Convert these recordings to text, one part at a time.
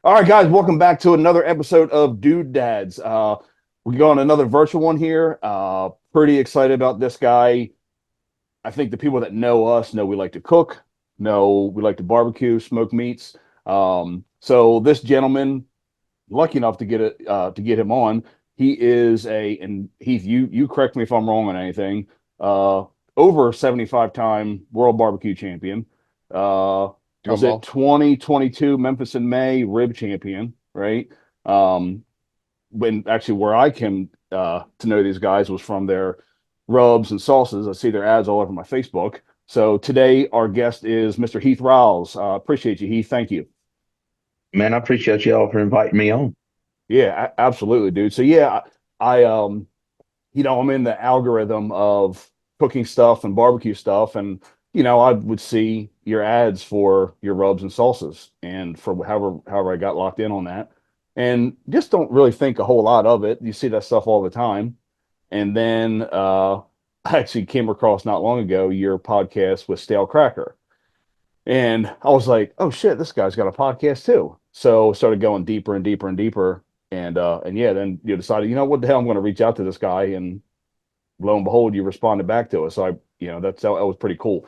All right, guys, welcome back to another episode of Dude Dads. We go on another virtual one here. Pretty excited about this guy. I think the people that know us know we like to cook, know we like to barbecue, smoke meats. So this gentleman, lucky enough to get him on. He is and Heath, you correct me if I'm wrong on anything. Uh, Over 75-time world barbecue champion. Uh, was it Gumball. 2022 Memphis in May rib champion, right? Um, when actually where I came to know these guys was from their rubs and sauces. I see their ads all over my Facebook. So today our guest is Mr. Heath Riles. Appreciate you, Heath. Thank you. Man, I appreciate y'all for inviting me on. Yeah, absolutely, dude. So yeah, I'm in the algorithm of cooking stuff and barbecue stuff, and I would see your ads for your rubs and salsas, and for however I got locked in on that, and just don't really think a whole lot of it. You see that stuff all the time, and then I actually came across not long ago your podcast with Stale Cracker, and I was like, oh shit, this guy's got a podcast too. So started going deeper and deeper and deeper. And yeah, then you decided, what the hell, I'm going to reach out to this guy, and lo and behold, you responded back to us. So that was pretty cool.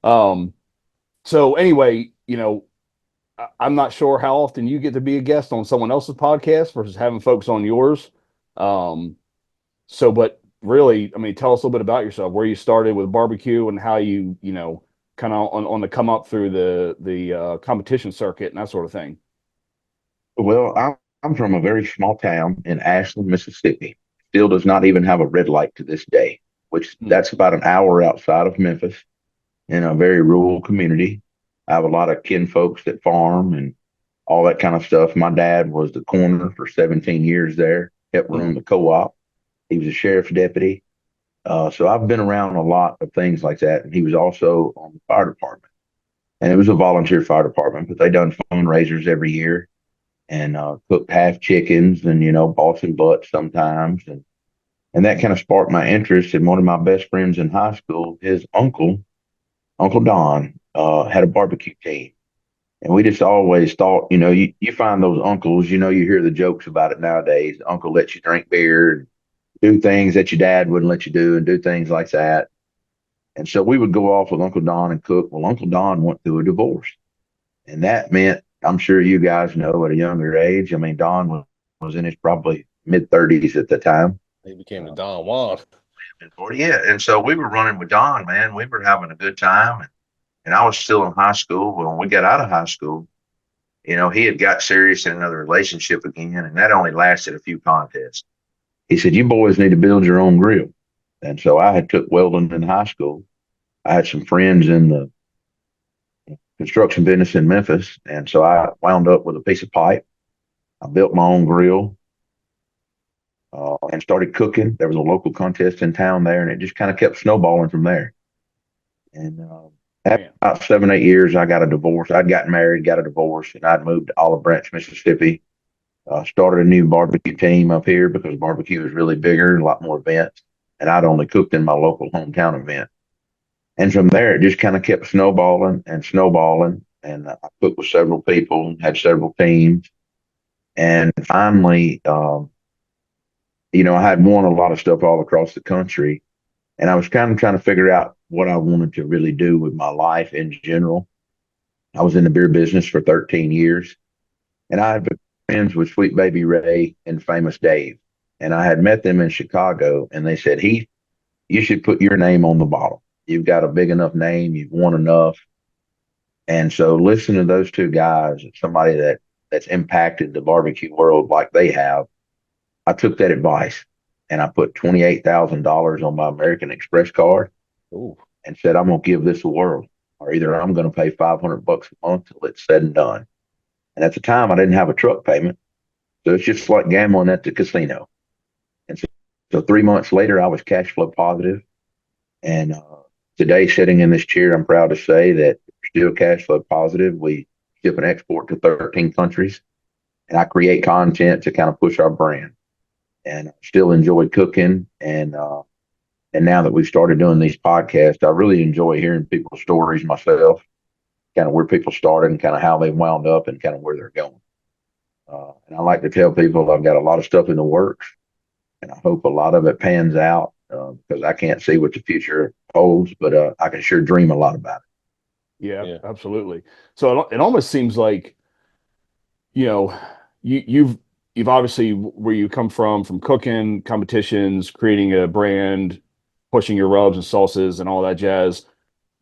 Um, so anyway, I'm not sure how often you get to be a guest on someone else's podcast versus having folks on yours. Um, but really, I mean, tell us a little bit about yourself, where you started with barbecue and how you kind of on the come up through the competition circuit and that sort of thing. I'm from a very small town in Ashland, Mississippi. Still does not even have a red light to this day, which Hmm. that's about an hour outside of Memphis in a very rural community. I have a lot of kin folks that farm and all that kind of stuff. My dad was the coroner for 17 years there, helped Hmm. run the co-op. He was a sheriff's deputy. So I've been around a lot of things like that. And he was also on the fire department. And it was a volunteer fire department, but they done fundraisers every year and cooked half chickens and Boston butts sometimes, and that kind of sparked my interest. And one of my best friends in high school, his Uncle Don, had a barbecue team, and we just always thought, you find those uncles, you hear the jokes about it nowadays. The uncle lets you drink beer and do things that your dad wouldn't let you do, and do things like that. And so we would go off with Uncle Don and cook. Well, Uncle Don went through a divorce. And that meant, I'm sure you guys know, at a younger age. I mean, was in his probably mid 30s at the time. He became the Uh, Don Juan. and 40, yeah. And so we were running with Don, man. We were having a good time. And I was still in high school. When we got out of high school, he had got serious in another relationship again. And that only lasted a few contests. He said, you boys need to build your own grill. And so I had took welding in high school. I had some friends in the construction business in Memphis. And so I wound up with a piece of pipe. I built my own grill and started cooking. There was a local contest in town there, and it just kind of kept snowballing from there. And after Man. about 7, 8 years, I got a divorce. I'd gotten married, got a divorce, and I'd moved to Olive Branch, Mississippi. Started a new barbecue team up here because barbecue is really bigger, a lot more events. And I'd only cooked in my local hometown event. And from there, it just kind of kept snowballing and snowballing. And I cooked with several people, had several teams. And finally, I had won a lot of stuff all across the country. And I was kind of trying to figure out what I wanted to really do with my life in general. I was in the beer business for 13 years, and I had been friends with Sweet Baby Ray and Famous Dave. And I had met them in Chicago, and they said, Heath, you should put your name on the bottle. You've got a big enough name, you've won enough. And so listen to those two guys, somebody that's impacted the barbecue world like they have. I took that advice and I put $28,000 on my American Express card Ooh. and said, I'm going to give this a whirl, or either I'm going to pay $500 a month till it's said and done. And at the time, I didn't have a truck payment. So it's just like gambling at the casino. And so 3 months later, I was cash flow positive. And today, sitting in this chair, I'm proud to say that we're still cash flow positive. We ship and export to 13 countries, and I create content to kind of push our brand. And I still enjoy cooking. And now that we've started doing these podcasts, I really enjoy hearing people's stories myself, kind of where people started and kind of how they wound up and kind of where they're going. And I like to tell people I've got a lot of stuff in the works, and I hope a lot of it pans out because I can't see what the future holds, but I can sure dream a lot about Yeah, Yeah. absolutely. So it almost seems like, you know, you've obviously where you come from cooking, competitions, creating a brand, pushing your rubs and salsas and all that jazz.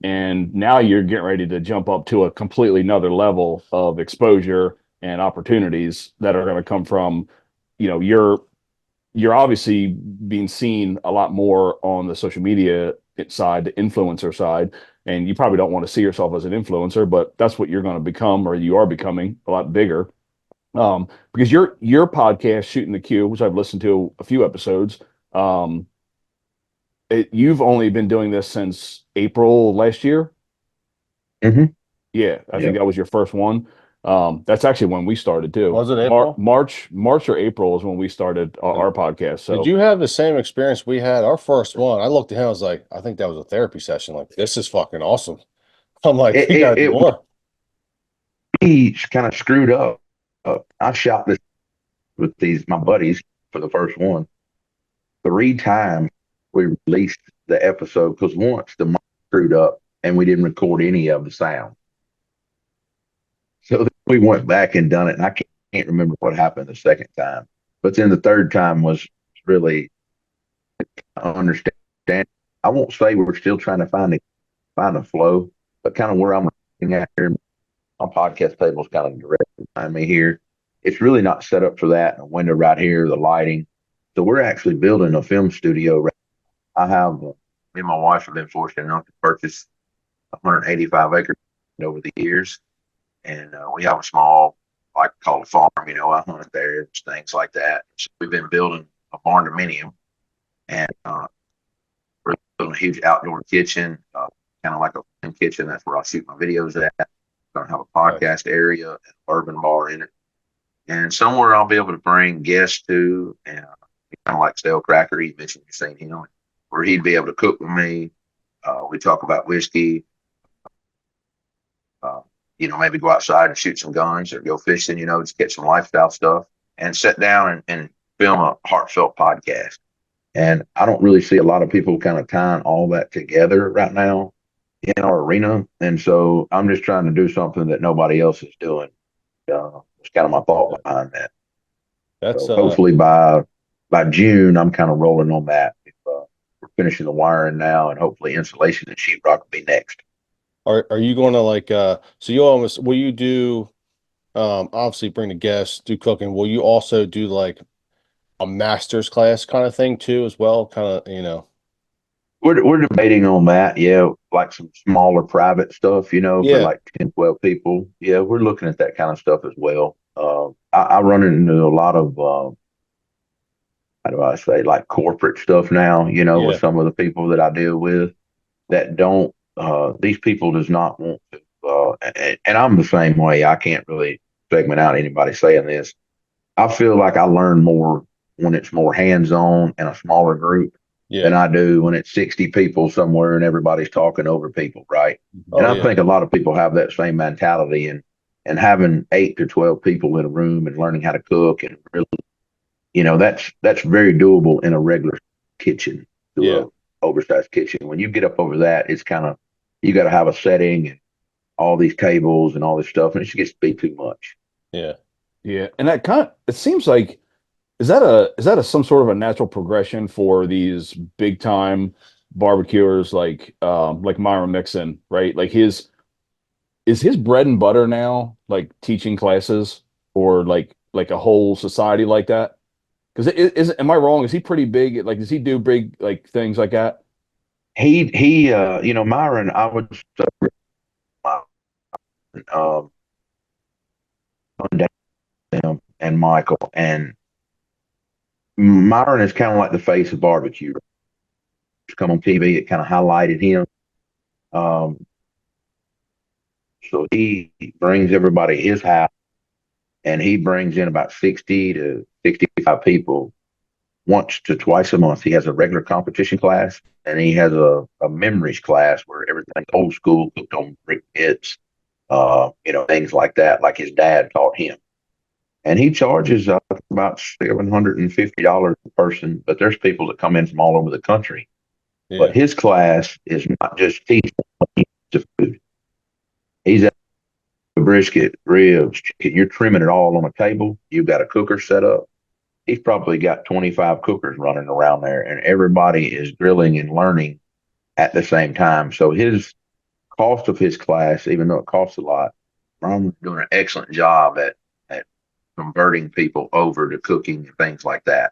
And now you're getting ready to jump up to a completely another level of exposure and opportunities that are going to come from, you know, you're obviously being seen a lot more on the social media side, the influencer side, and you probably don't want to see yourself as an influencer, but that's what you're going to become, or you are becoming a lot bigger. Because your podcast, Shooting the Q, which I've listened to a few episodes, um, you've only been doing this since April last year. it. Yeah, I think Yep. that was your first one. That's actually when we started too. Was it April? March or April is when we started our podcast. Did So you have the same experience we had? Our first one, I looked at him, I was like, I think that was a therapy session. Like, this is fucking awesome. I'm like, It you gotta it, do it more. we kind of screwed up. I shot this with these my buddies for the first one 3 times. We released the episode because once the mic screwed up and we didn't record any of the sound. So we went back and done it, and I can't remember what happened the second time. But then the third time was really understand. I won't say we're still trying to find a flow, but kind of where I'm looking at here, my podcast table is kind of directly behind me here. It's really not set up for that. A window right here, the lighting. So we're actually building a film studio. I have me and my wife have been fortunate enough to purchase 185 acres over the years, and we have a small, like call it farm. I hunt there, things like that. So we've been building a barn dominium, and we're building a huge outdoor kitchen, kind of like a kitchen. That's where I shoot my videos at. Going to have a Nice. podcast area, an urban bar in it, and somewhere I'll be able to bring guests to, and kind of like Stale Cracker. You mentioned you've seen him, where he'd be able to cook with me. We talk about whiskey. Uh, maybe go outside and shoot some guns or go fishing. Just get some lifestyle stuff and sit down and film a heartfelt podcast. And I don't really see a lot of people kind of tying all that together right now in our arena. And so I'm just trying to do something that nobody else is doing. It's kind of my thought behind that. That's So hopefully by June, I'm kind of rolling on that. We're finishing the wiring now, and hopefully insulation and sheetrock will be next. are you going to like so you almost will you do obviously bring the guests, do cooking. Will you also do like a master's class kind of thing too as well? Kind of, We're debating on that. Yeah, like some smaller private stuff, for Yeah, like 10, 12 people. Yeah, we're looking at that kind of stuff as well. I run into a lot of how do I say, like corporate stuff now, with yeah, some of the people that I deal with that don't these people does not want to and I'm the same way. I can't really segment out anybody saying this. I feel like I learn more when it's more hands-on and a smaller group than yeah. I do when it's 60 people somewhere and everybody's talking over people, right? And Oh I yeah, think a lot of people have that same mentality, and having 8 to 12 people in a room and learning how to cook and really, that's very doable in a regular kitchen to yeah, a oversized kitchen. When you get up over that, it's kind of you got to have a setting and all these tables and all this stuff, and it just gets to be too much. yeah. yeah, and that kind of it seems like is that a some sort of a natural progression for these big time barbecuers like Myron Mixon, right? Like his is his bread and butter now like teaching classes or like a whole society like that? Because am I wrong? Is he pretty big? Like, does he do big like things like that? Myron, I would say, um, him and Michael. And Myron is kind of like the face of barbecue. Come on TV, it kind of highlighted him. Um, so he brings everybody his house, and he brings in about 60 to 65 people once to twice a month. He has a regular competition class, and he has a memories class where everything's old school, cooked on brick pits, things like that, like his dad taught him. And he charges about $750 a person, but there's people that come in from all over the country. But Yeah. his class is not just teaching the food. He's at brisket, ribs, chicken. You're trimming it all on a table. You've got a cooker set up. He's probably got 25 cookers running around there, and everybody is grilling and learning at the same time. So his cost of his class, even though it costs a lot, Ron's doing an excellent job at converting people over to cooking and things like that.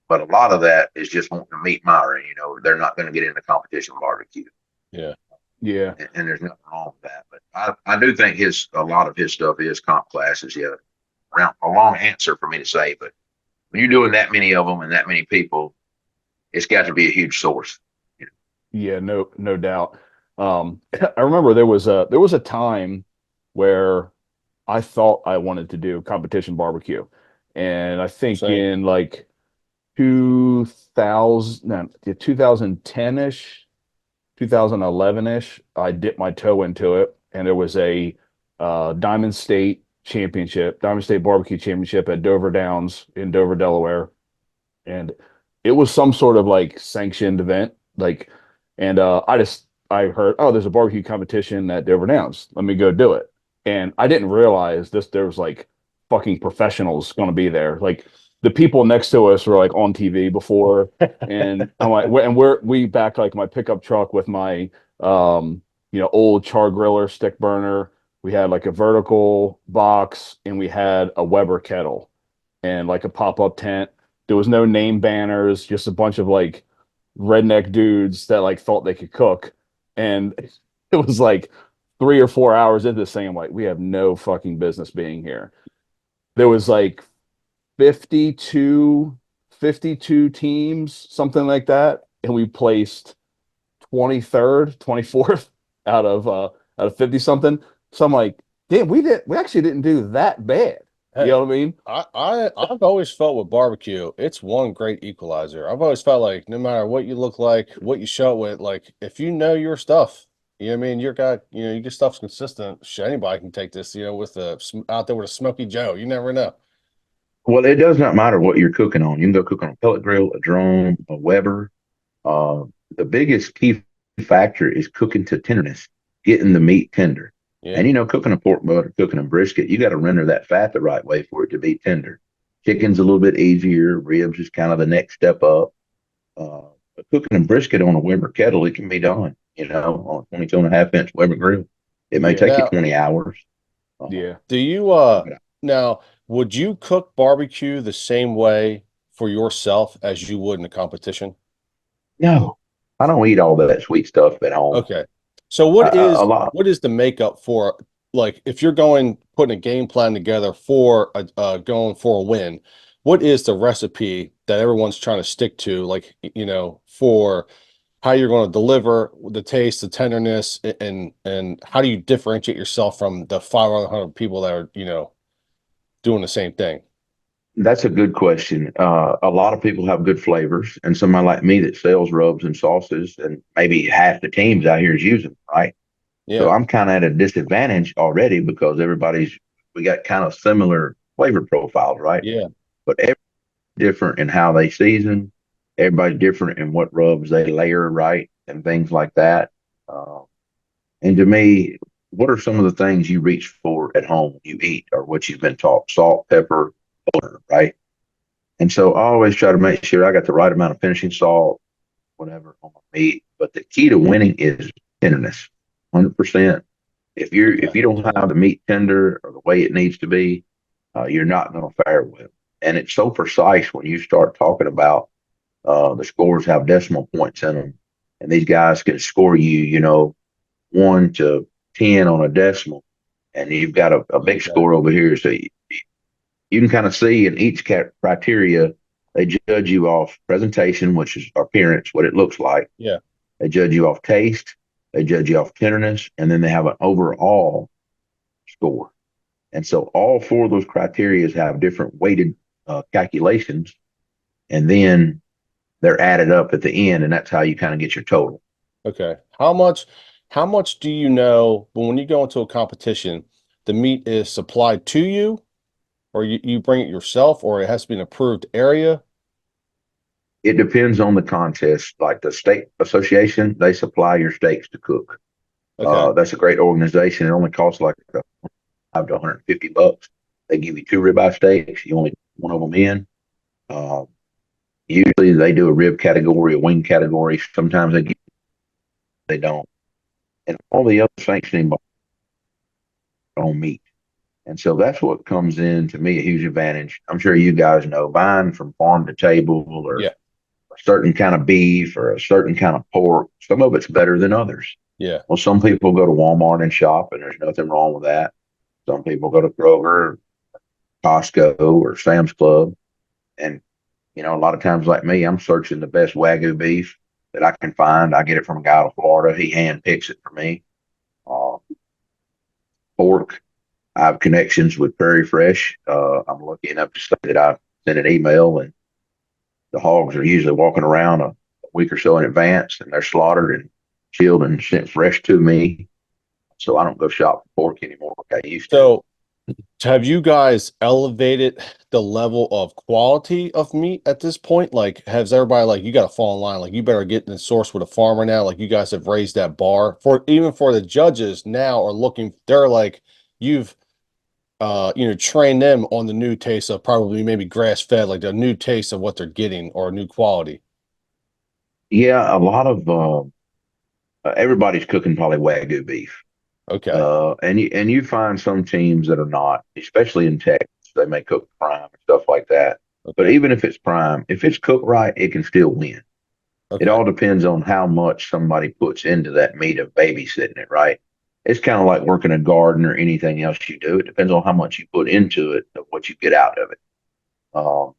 But a lot of that is just wanting to meet Myra. They're not going to get into competition barbecue. Yeah. Yeah. And there's nothing wrong with that. But I do think a lot of his stuff is comp classes. Yeah, around a long answer for me to say, but when you're doing that many of them and that many people, it's got to be a huge source. Yeah, no doubt. I remember there was a time where I thought I wanted to do competition barbecue. And I think Same. in like 2000, no, 2010-ish, 2011-ish, I dipped my toe into it, and there was a Diamond State Barbecue Championship at Dover Downs in Dover, Delaware, and it was some sort of like sanctioned event, like, and I heard, oh, there's a barbecue competition at Dover Downs. Let me go do it, and I didn't realize there was like fucking professionals going to be there, like. The people next to us were like on TV before, and I'm like, we back like my pickup truck with my old char griller stick burner. We had like a vertical box, and we had a Weber kettle and like a pop-up tent. There was no name banners, just a bunch of like redneck dudes that like thought they could cook. And it was like 3 or 4 hours into this thing, I'm like, we have no fucking business being here. There was like 52, 52 teams, something like that, and we placed 23rd, 24th out of 50 something. So I'm like, damn, we actually didn't do that bad. You Hey, know what I mean? I've always felt with barbecue, it's one great equalizer. I've always felt like no matter what you look like, what you show with, like if you know your stuff, you know what I mean, your stuff's consistent. Shit, anybody can take this, with out there with a smoky Joe. You never know. Well, it does not matter what you're cooking on. You can go cook on a pellet grill, a drum, a Weber. Uh, the biggest key factor is cooking to tenderness, getting the meat tender. Yeah. And cooking a pork butt or cooking a brisket, you got to render that fat the right way for it to be tender. Chicken's a little bit easier. Ribs is kind of the next step up. But cooking a brisket on a Weber kettle, it can be done, on a 22.5-inch Weber grill. It may Yeah, take you Now, 20 hours. yeah. do you now would you cook barbecue the same way for yourself as you would in a competition? No, I don't eat all that sweet stuff at home. Okay. So A lot. what is the makeup for, like if you're putting a game plan together for going for a win, what is the recipe that everyone's trying to stick to, like for how you're going to deliver the taste, the tenderness, and how do you differentiate yourself from the 500 people that are, doing the same thing? That's a good question. A lot of people have good flavors, and somebody like me that sells rubs and sauces, and maybe half the teams out here is using them, right? So Yeah. I'm kind of at a disadvantage already because we got kind of similar flavor profiles, right? Yeah. But everybody's different in how they season. Everybody's different in what rubs they layer, right? And things like that. Uh, and to me, what are some of the things you reach for at home, you eat, or what you've been taught? Salt, pepper, butter, right? And so I always try to make sure I got the right amount of finishing salt, whatever, on my meat. But the key to winning is tenderness, 100%. If Okay. you don't have the meat tender or the way it needs to be, you're not going to fare well. And it's so precise when you start talking about the scores have decimal points in them, and these guys can score you, 1 to 10 on a decimal, and you've got a big Okay. score over here. So you can kind of see in each criteria, they judge you off presentation, which is appearance, what it looks like. Yeah. They judge you off taste. They judge you off tenderness, and then they have an overall score. And so all four of those criteria have different weighted calculations, and then they're added up at the end, and that's how you kind of get your total. Okay. How much do you know when you go into a competition, the meat is supplied to you, or you bring it yourself, or it has to be an approved area? It depends on the contest. Like the state association, they supply your steaks to cook. Okay. That's a great organization. It only costs like $5 to $150. They give you two ribeye steaks. You only put one of them in. Uh, Usually they do a rib category, a wing category. Sometimes they don't. And all the other sanctioning bodies on meat. And so that's what comes in to me a huge advantage. I'm sure you guys know buying from farm to table or Yeah. a certain kind of beef or a certain kind of pork. Some of it's better than others. Yeah. Well, some people go to Walmart and shop, and there's nothing wrong with that. Some people go to Kroger, Costco, or Sam's Club. And, a lot of times, like me, I'm searching the best Wagyu beef that I can find. I get it from a guy out of Florida. He hand picks it for me. Uh, Pork, I have connections with Prairie Fresh. I'm lucky enough to say that I sent an email, and the hogs are usually walking around a week or so in advance, and they're slaughtered and chilled and sent fresh to me. So I don't go shop for pork anymore like I used to. So have you guys elevated the level of quality of meat at this point? Like, has everybody like you got to fall in line? Like, you better get in the source with a farmer now. Like, you guys have raised that bar for even for the judges now are looking. They're like, you've train them on the new taste of probably maybe grass fed, like the new taste of what they're getting or new quality. Yeah, a lot of everybody's cooking probably Wagyu beef. Okay. And you find some teams that are not, especially in Texas, they may cook prime and stuff like that. But Okay. even if it's prime, if it's cooked right, it can still win. It Okay. all depends on how much somebody puts into that meat of babysitting it, right? It's kind of like working a garden or anything else you do. It depends on how much you put into it, of what you get out of it. Um,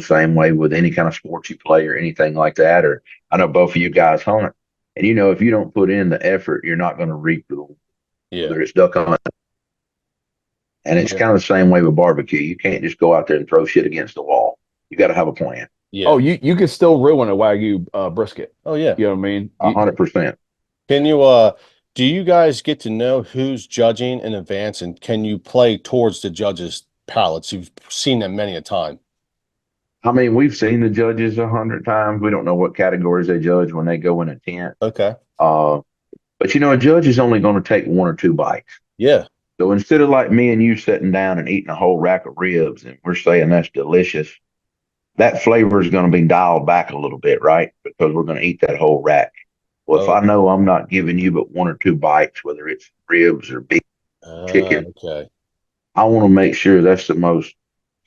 same way with any kind of sport you play or anything like that. Or I know both of you guys hunt, and if you don't put in the effort, you're not going to reap the, Yeah. whether it's duck hunt. And it's Yeah. kind of the same way with barbecue. You can't just go out there and throw shit against the wall. You got to have a plan. Yeah. Oh, you can still ruin a Wagyu brisket. Oh yeah. You know what I mean? 100%. Can you do you guys get to know who's judging in advance and can you play towards the judges' palates? You've seen them many a time. I mean, we've seen the judges 100 times. We don't know what categories they judge when they go in a tent. Okay. Uh, but a judge is only going to take one or two bites. Yeah. So instead of like me and you sitting down and eating a whole rack of ribs and we're saying that's delicious, that flavor is going to be dialed back a little bit, right? Because we're going to eat that whole rack. Well, if I Okay. know I'm not giving you but one or two bites, whether it's ribs or beef, chicken, Okay. I want to make sure that's the most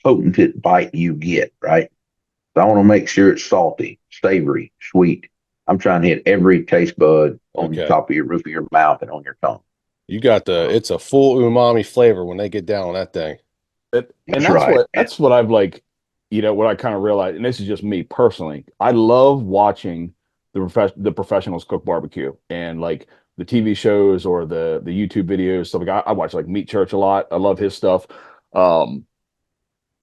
potent bite you get, right? So I want to make sure it's salty, savory, sweet. I'm trying to hit every taste bud on the Okay. top of your roof of your mouth and on your tongue. You got it's a full umami flavor when they get down on that thing. And That's right. that's what I've like, what I kind of realized, and this is just me personally. I love watching the professionals cook barbecue and like the TV shows or the YouTube videos, stuff like I watch like Meat Church a lot. I love his stuff. Um,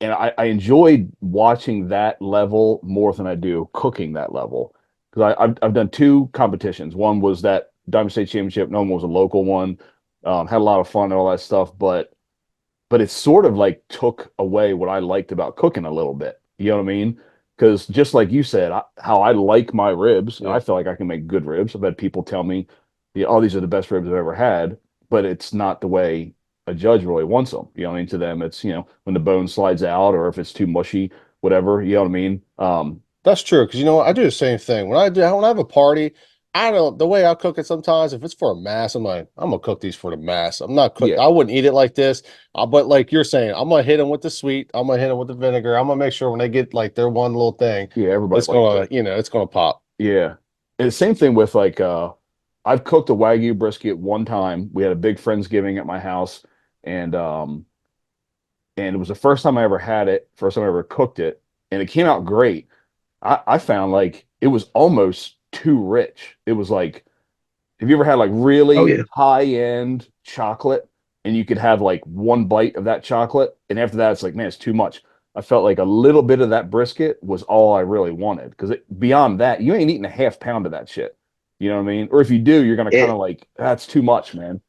and I enjoyed watching that level more than I do cooking that level. Because I've done two competitions. One was that Diamond State Championship, another one was a local one. Had a lot of fun and all that stuff, but it sort of like took away what I liked about cooking a little bit. You know what I mean? Because just like you said, how I like my ribs, and Yeah. I feel like I can make good ribs. I've had people tell me, yeah, oh, these are the best ribs I've ever had, but it's not the way a judge really wants them. You know what I mean? To them, it's, when the bone slides out or if it's too mushy, whatever. You know what I mean? That's true because I do the same thing when I have a party. I don't the way I cook it sometimes. If it's for a mass, I'm like I'm gonna cook these for the mass. I'm not cook. Yeah, I wouldn't eat it like this. But like you're saying, I'm gonna hit them with the sweet. I'm gonna hit them with the vinegar. I'm gonna make sure when they get like their one little thing, yeah, everybody it's likes gonna it. it's gonna pop. Yeah. And the same thing with like I've cooked a Wagyu brisket one time. We had a big Friendsgiving at my house and it was the first time I ever had it, first time I ever cooked it, and it came out great. I found like it was almost too rich. It was like, have you ever had like Oh really yeah. high end chocolate and you could have like one bite of that chocolate and after that it's like, man, it's too much. I felt like a little bit of that brisket was all I really wanted because beyond that, you ain't eating a half pound of that shit. You know what I mean? Or if you do, you're gonna kind It of like, that's too much, man.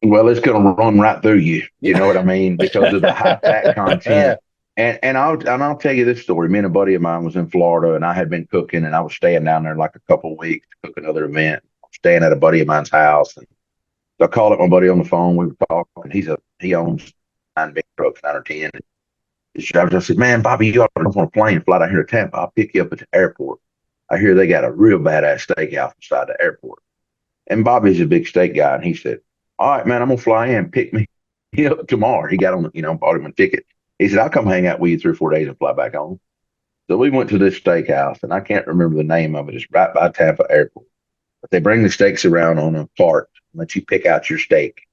Well, it's going to run right through you. You know what I mean? Because of the high fat content. And I'll tell you this story. Me and a buddy of mine was in Florida, and I had been cooking, and I was staying down there like a couple of weeks to cook another event. Staying at a buddy of mine's house, and so I called up my buddy on the phone. We were talking. He owns 9 big trucks, 9 or 10. I said, "Man, Bobby, you ought to jump on a plane and fly down here to Tampa. I'll pick you up at the airport. I hear they got a real badass steakhouse inside the airport." And Bobby's a big steak guy, and he said, "All right, man, I'm gonna fly in, pick me up tomorrow." He got on, bought him a ticket. He said, "I'll come hang out with you 3 or 4 days and fly back home." So we went to this steakhouse, and I can't remember the name of it. It's right by Tampa Airport. But they bring the steaks around on a cart and let you pick out your steak.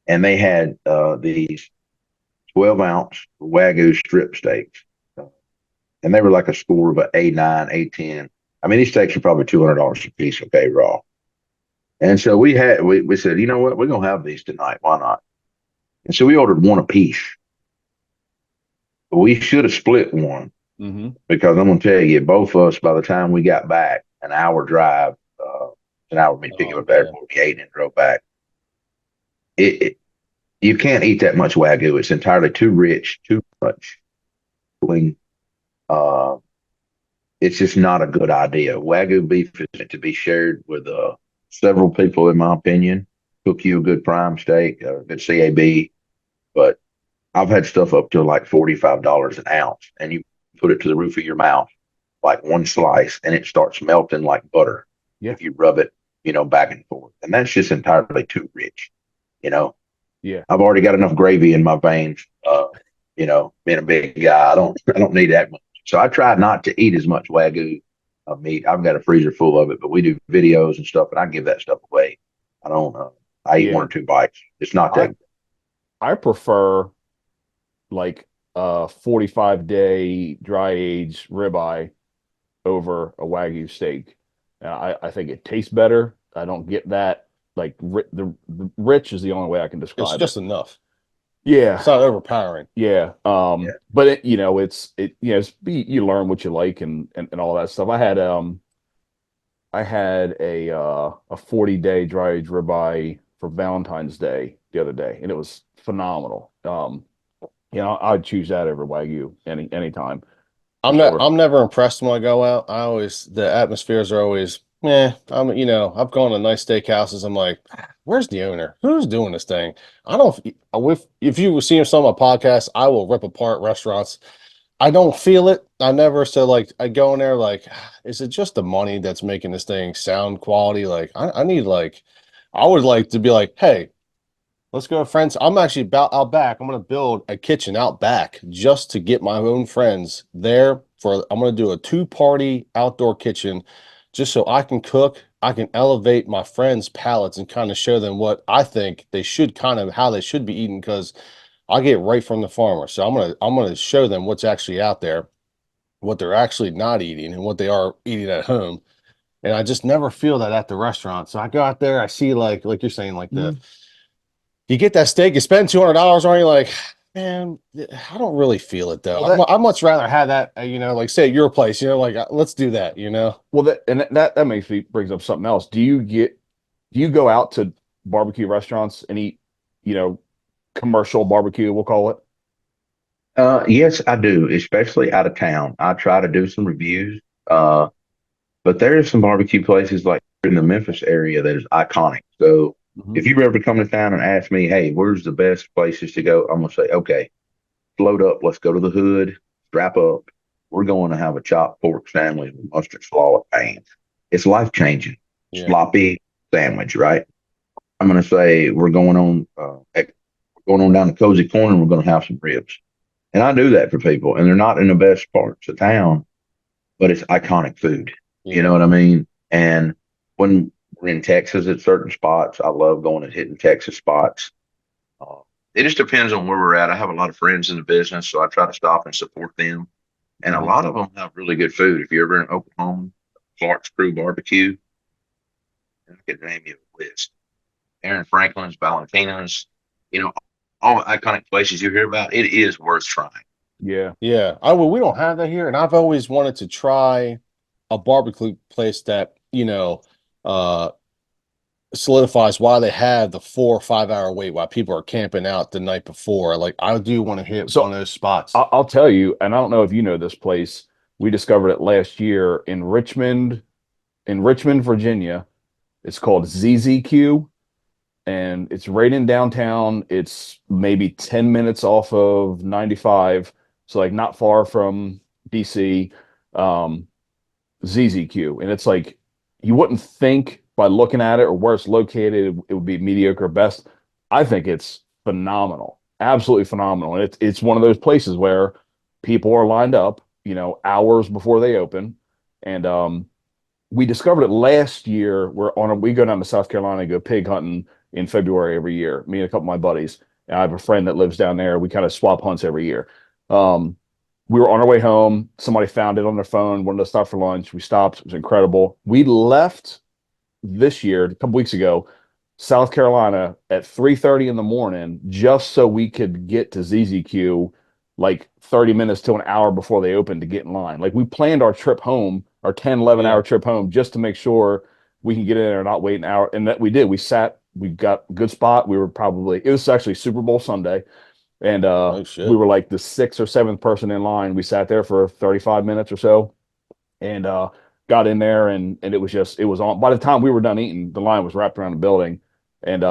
And they had these 12-ounce Wagyu strip steaks, and they were like a score of an A9, A10. I mean, these steaks are probably $200 a piece, okay, raw. And so we said, you know what, we're gonna have these tonight. Why not? And so we ordered one apiece. But we should have split one because I'm gonna tell you, both of us by the time we got back, an hour drive, an hour me picking up at the airport, we ate and drove back. You can't eat that much Wagyu. It's entirely too rich, too much. It's just not a good idea. Wagyu beef is meant to be shared with several people, in my opinion. Cook you a good prime steak, a good CAB. But I've had stuff up to like $45 an ounce, and you put it to the roof of your mouth, like one slice, and it starts melting like butter. Yeah. If you rub it, back and forth. And that's just entirely too rich, Yeah. I've already got enough gravy in my veins. Being a big guy, I don't need that much. So I try not to eat as much Wagyu meat. I've got a freezer full of it, but we do videos and stuff, and I give that stuff away. I don't. I eat 1 or 2 bites. It's not that. I prefer like a 45-day dry aged ribeye over a Wagyu steak. I think it tastes better. I don't get that like the rich is the only way I can describe it. It's just enough. Yeah. It's not overpowering. Yeah. But you learn what you like and all that stuff. I had a 40-day dry aged ribeye for Valentine's Day the other day, and it was phenomenal. I'd choose that over Wagyu anytime. I'm never impressed when I go out. The atmospheres are always, I've gone to nice steakhouses. I'm like, where's the owner? Who's doing this thing? If you see some of my podcasts, I will rip apart restaurants. I don't feel it. I go in there like, is it just the money that's making this thing sound quality? Like I would like to be like, hey, let's go, friends. I'm actually out back. I'm going to build a kitchen out back just to get my own friends there I'm going to do a 2-party outdoor kitchen just so I can cook. I can elevate my friends' palates and kind of show them what I think they should how they should be eating, because I get right from the farmer. So I'm going to show them what's actually out there, what they're actually not eating and what they are eating at home. And I just never feel that at the restaurant. So I go out there, I see like you're saying, like you get that steak, you spend $200 on it, you're like, man, I don't really feel it though. Well, I'd much rather have that, like say at your place, let's do that, Well, that makes me brings up something else. Do you go out to barbecue restaurants and eat, commercial barbecue, we'll call it? Yes, I do, especially out of town. I try to do some reviews. But there are some barbecue places like in the Memphis area that is iconic. So if you ever come to town and ask me, hey, where's the best places to go? I'm going to say, okay, float up. Let's go to the hood, strap up. We're going to have a chopped pork sandwich with mustard slaw at pain. It's life changing. Yeah. Sloppy sandwich, right? I'm going to say we're going on down the cozy corner and we're going to have some ribs. And I do that for people, and they're not in the best parts of town, but it's iconic food. You know what I mean? And when we're in Texas at certain spots, I love going and hitting Texas spots. It just depends on where we're at. I have a lot of friends in the business, so I try to stop and support them. And a lot of them have really good food. If you're ever in Oklahoma, Clark's Crew Barbecue, I could name you a list. Aaron Franklin's, Valentina's, all the iconic places you hear about. It is worth trying. Yeah. Yeah. We don't have that here. And I've always wanted to try a barbecue place that, solidifies why they have the 4 or 5 hour wait while people are camping out the night before. Like I do want to hit one So of those spots. I'll tell you, and I don't know if you know this place. We discovered it last year in Richmond, Virginia. It's called ZZQ, and it's right in downtown. It's maybe 10 minutes off of 95, so like not far from DC. Um, ZZQ, and it's like you wouldn't think by looking at it or where it's located it would be mediocre best. I think it's phenomenal, absolutely phenomenal, and it's one of those places where people are lined up, hours before they open, and we discovered it last year. We go down to South Carolina and go pig hunting in February every year. Me and a couple of my buddies. And I have a friend that lives down there. We kind of swap hunts every year. Um, we were on our way home. Somebody found it on their phone, wanted to stop for lunch. We stopped. It was incredible. We left this year, a couple weeks ago, South Carolina at 3:30 in the morning, just so we could get to ZZQ like 30 minutes to an hour before they opened to get in line. Like we planned our trip home, our 10, 11 hour trip home, just to make sure we can get in there and not wait an hour. And that we did. We got a good spot. It was actually Super Bowl Sunday. And Oh shit. we were like the sixth or seventh person in line. We sat there for 35 minutes or so and got in there, and it was on. By the time we were done eating, the line was wrapped around the building. And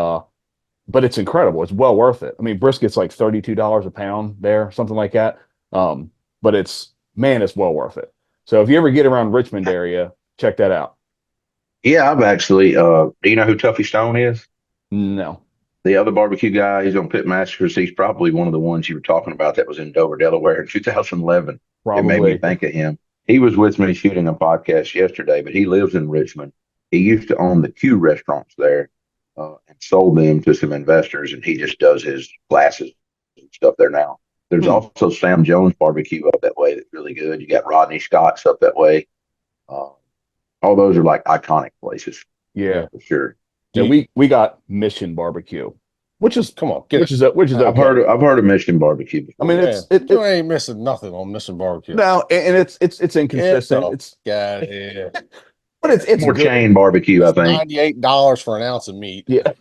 but it's incredible. It's well worth it. I mean, brisket's like $32 a pound there, something like that. But it's well worth it. So if you ever get around Richmond area, check that out. Yeah, I've actually. Do you know who Tuffy Stone is? No, The other barbecue guy. He's on Pit Masters. He's probably one of the ones you were talking about that was in Dover, Delaware in 2011. It made me probably. think of him. He was with me shooting a podcast yesterday, but he lives in Richmond. He used to own the Q restaurants there and sold them to some investors, and he just does his classes and stuff there now. There's Hmm. also Sam Jones barbecue up that way that's really good. You got Rodney Scott's up that way. Uh, all those are like iconic places Yeah. for sure. Do Yeah, you, we got Mission Barbecue, which is come on, get it. which is I've okay. heard of Michigan barbecue I before. mean, Yeah. Man, you ain't missing nothing on missing barbecue. no, and it's Get inconsistent. the yeah, yeah. But it's More good. chain barbecue, I It's think. $98 for an ounce of meat. Yeah,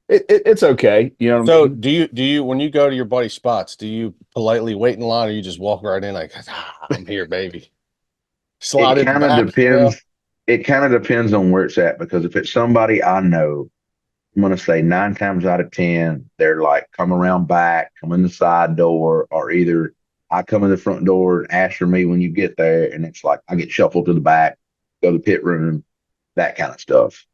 it's okay. You know what I So mean? do you when you go to your buddy's spots, do you politely wait in line or you just walk right in like I'm here, baby? Slide It in the kind of back, depends. It kind of depends on where it's at because if it's somebody I know, I'm gonna say 9 times out of 10, they're like come around back, come in the side door, or either I come in the front door and ask for me when you get there, and it's like I get shuffled to the back, go to the pit room, that kind of stuff.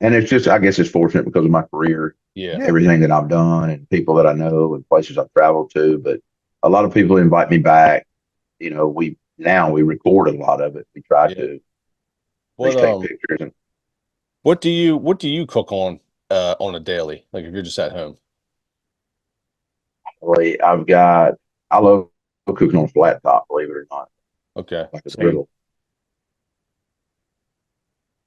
And it's just, I guess it's fortunate because of my career, Yeah. Yeah, everything that I've done, and people that I know, and places I've traveled to. But a lot of people invite me back. We record a lot of it. We try Yeah. to at What least take pictures and what do you cook on a daily? Like if you're just at home. really, I love cooking on flat top, believe it or not, Okay. like a same. griddle,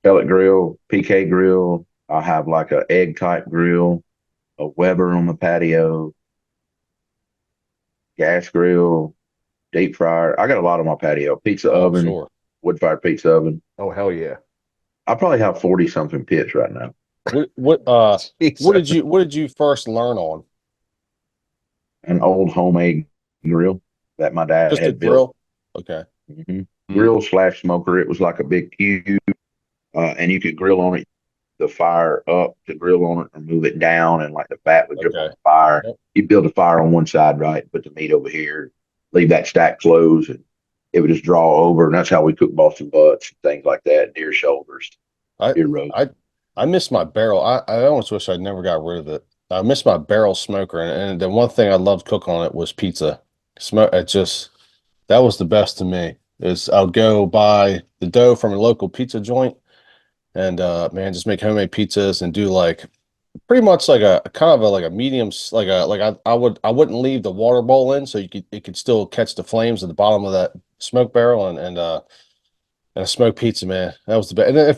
pellet grill, PK grill. I have like a egg type grill, a Weber on the patio, gas grill, deep fryer. I got a lot on my patio, pizza Oh, I'm oven, sure. wood fired pizza oven. Oh hell yeah. I probably have 40 something pits right now. What did you first learn on? An old homemade grill that my dad Just a had built. grill? Okay. Grill slash smoker. It was like a big cube, and you could grill on it, the fire up to grill on it or move it down, and like the fat would drip on Okay. the fire. Yep. You build a fire on one side, right? Put the meat over here, leave that stack closed, and it would just draw over. And that's how we cook Boston butts and things like that, deer shoulders, I deer roast. I miss my barrel. I almost wish I'd never got rid of it. I miss my barrel smoker, and the one thing I loved cooking on it was pizza. Smoke. That was the best to me. Is I would go buy the dough from a local pizza joint, and man, just make homemade pizzas and do like pretty much like a kind of a like a medium I wouldn't leave the water bowl in so it could still catch the flames at the bottom of that smoke barrel and a smoked pizza, man. That was the best. And then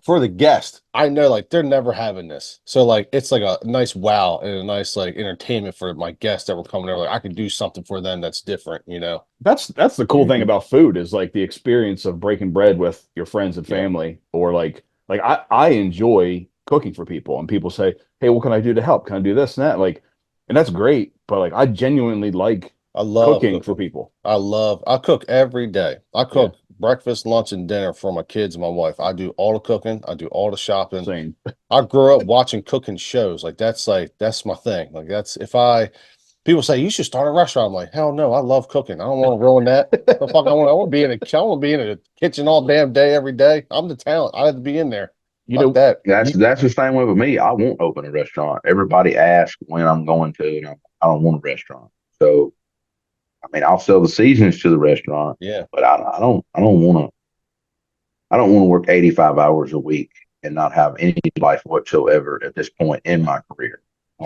for the guest, I know like they're never having this. So like it's like a nice wow and a nice like entertainment for my guests that were coming over. Like I could do something for them that's different, you know. That's the cool thing Mhm. about food is like the experience of breaking bread with your friends and Yeah. family, or like I enjoy cooking for people, and people say, "Hey, what can I do to help? Can I do this and that?" Like, and that's great, but like I genuinely like I love cooking for cooking. people. I cook every day. I Yeah, cook breakfast, lunch, and dinner for my kids and my wife. I do all the cooking. I do all the shopping. same. I grew up watching cooking shows. Like that's my thing. Like that's if I people say you should start a restaurant. I'm like, hell no, I love cooking. I don't want to ruin that. The fuck I want to be in I want to be in a kitchen all damn day every day. I'm the talent. I have to be in there. You Fuck know, that. you, That's the same way with me. I won't open a restaurant. Everybody asks when I'm going to, and I don't want a restaurant. So I mean, I'll sell the seasons to the restaurant, Yeah. but I don't want to work 85 hours a week and not have any life whatsoever at this point in Yeah. my career.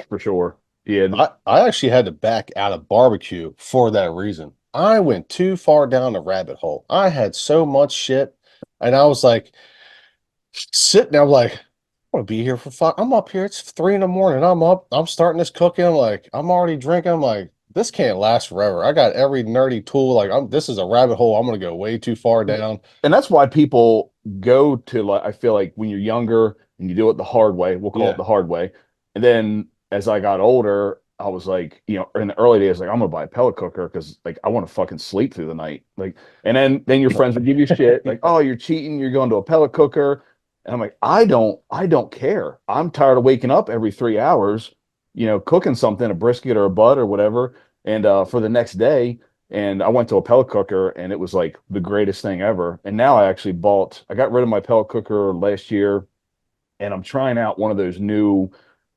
for sure. Yeah, I actually had to back out of barbecue for that reason. I went too far down the rabbit hole. I had so much shit, and I was like sitting there, I'm like, I want to be here for fuck. I'm up here. It's 3 in the morning. I'm up. I'm starting this cooking. I'm like, I'm already drinking. I'm like, this can't last forever. I got every nerdy tool. Like, this is a rabbit hole. I'm gonna go way too far down. and that's why people go to like I feel like when you're younger and you do it the hard way, we'll call it Yeah. the hard way. And then as I got older, I was like, in the early days, like I'm gonna buy a pellet cooker because like I want to fucking sleep through the night. Like, and then your friends would give you shit like, oh, you're cheating, you're going to a pellet cooker. And I'm like, I don't care. I'm tired of waking up every 3 hours, cooking something, a brisket or a butt or whatever, and for the next day. And I went to a pellet cooker and it was like the greatest thing ever. And now I got rid of my pellet cooker last year and I'm trying out one of those new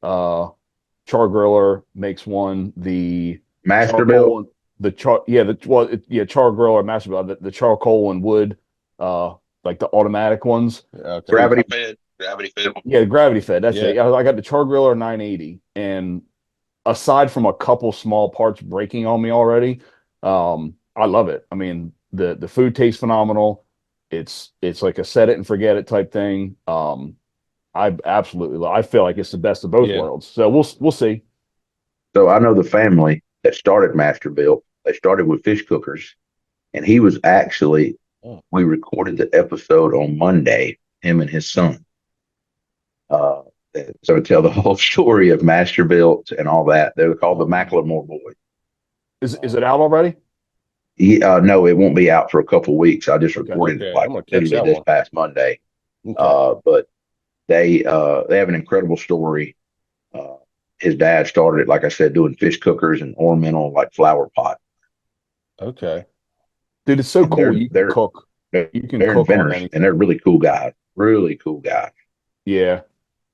uh char griller makes one, the Masterbuilt, charcoal, the char, yeah, char griller, Masterbuilt, the charcoal and wood, uh, like the automatic ones. Okay. So you, gravity fed. yeah, gravity fed. That's Yeah. it. I got the char griller 980, and aside from a couple small parts breaking on me already, I love it. I mean, the food tastes phenomenal. It's like a set it and forget it type thing. I feel like it's the best of both Yeah. worlds. So we'll see. So I know the family that started Masterbuilt. They started with fish cookers, and he was actually. Oh, We recorded the episode on Monday. Him and his son. Uh, so to tell the whole story of Masterbuilt and all that, they were called the Macklemore Boys. Is it out already? No, it won't be out for a couple of weeks. I just Okay. recorded it okay. like I'm gonna catch literally that this one. past Monday. Okay. But they have an incredible story. Uh, his dad started it, like I said, doing fish cookers and ornamental like flower pot. Okay. Dude, it's so And cool. they're You can they're cook on inventors and anything. they're really cool guys. Really cool guys. Yeah,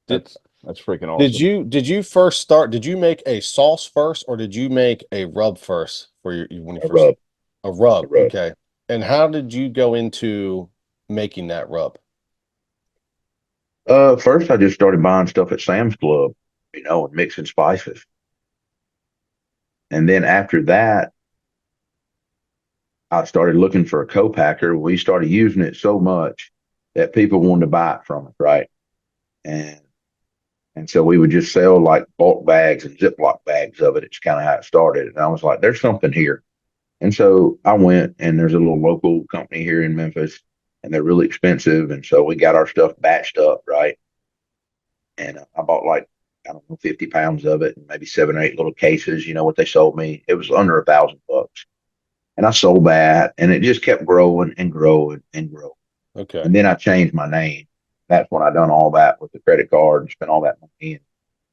Did that's freaking did awesome. you first start? Did you make a sauce first, or did you make a rub first for when you A first rub, a a rub? rub. Okay. And how did you go into making that rub? First I just started buying stuff at Sam's Club, and mixing spices. And then after that, I started looking for a co-packer. We started using it so much that people wanted to buy it from us, right? And and so we would just sell like bulk bags and Ziploc bags of it. It's kind of how it started. And I was like, there's something here. And so I went, and there's a little local company here in Memphis, and they're really expensive. And so we got our stuff batched up, right? And I bought like, I don't know, 50 pounds of it, and maybe 7 or 8 little cases. You know what they sold me? It was under $1,000. And I sold that, and it just kept growing and growing and growing. Okay. And then I changed my name. That's when I done all that with the credit card and spent all that money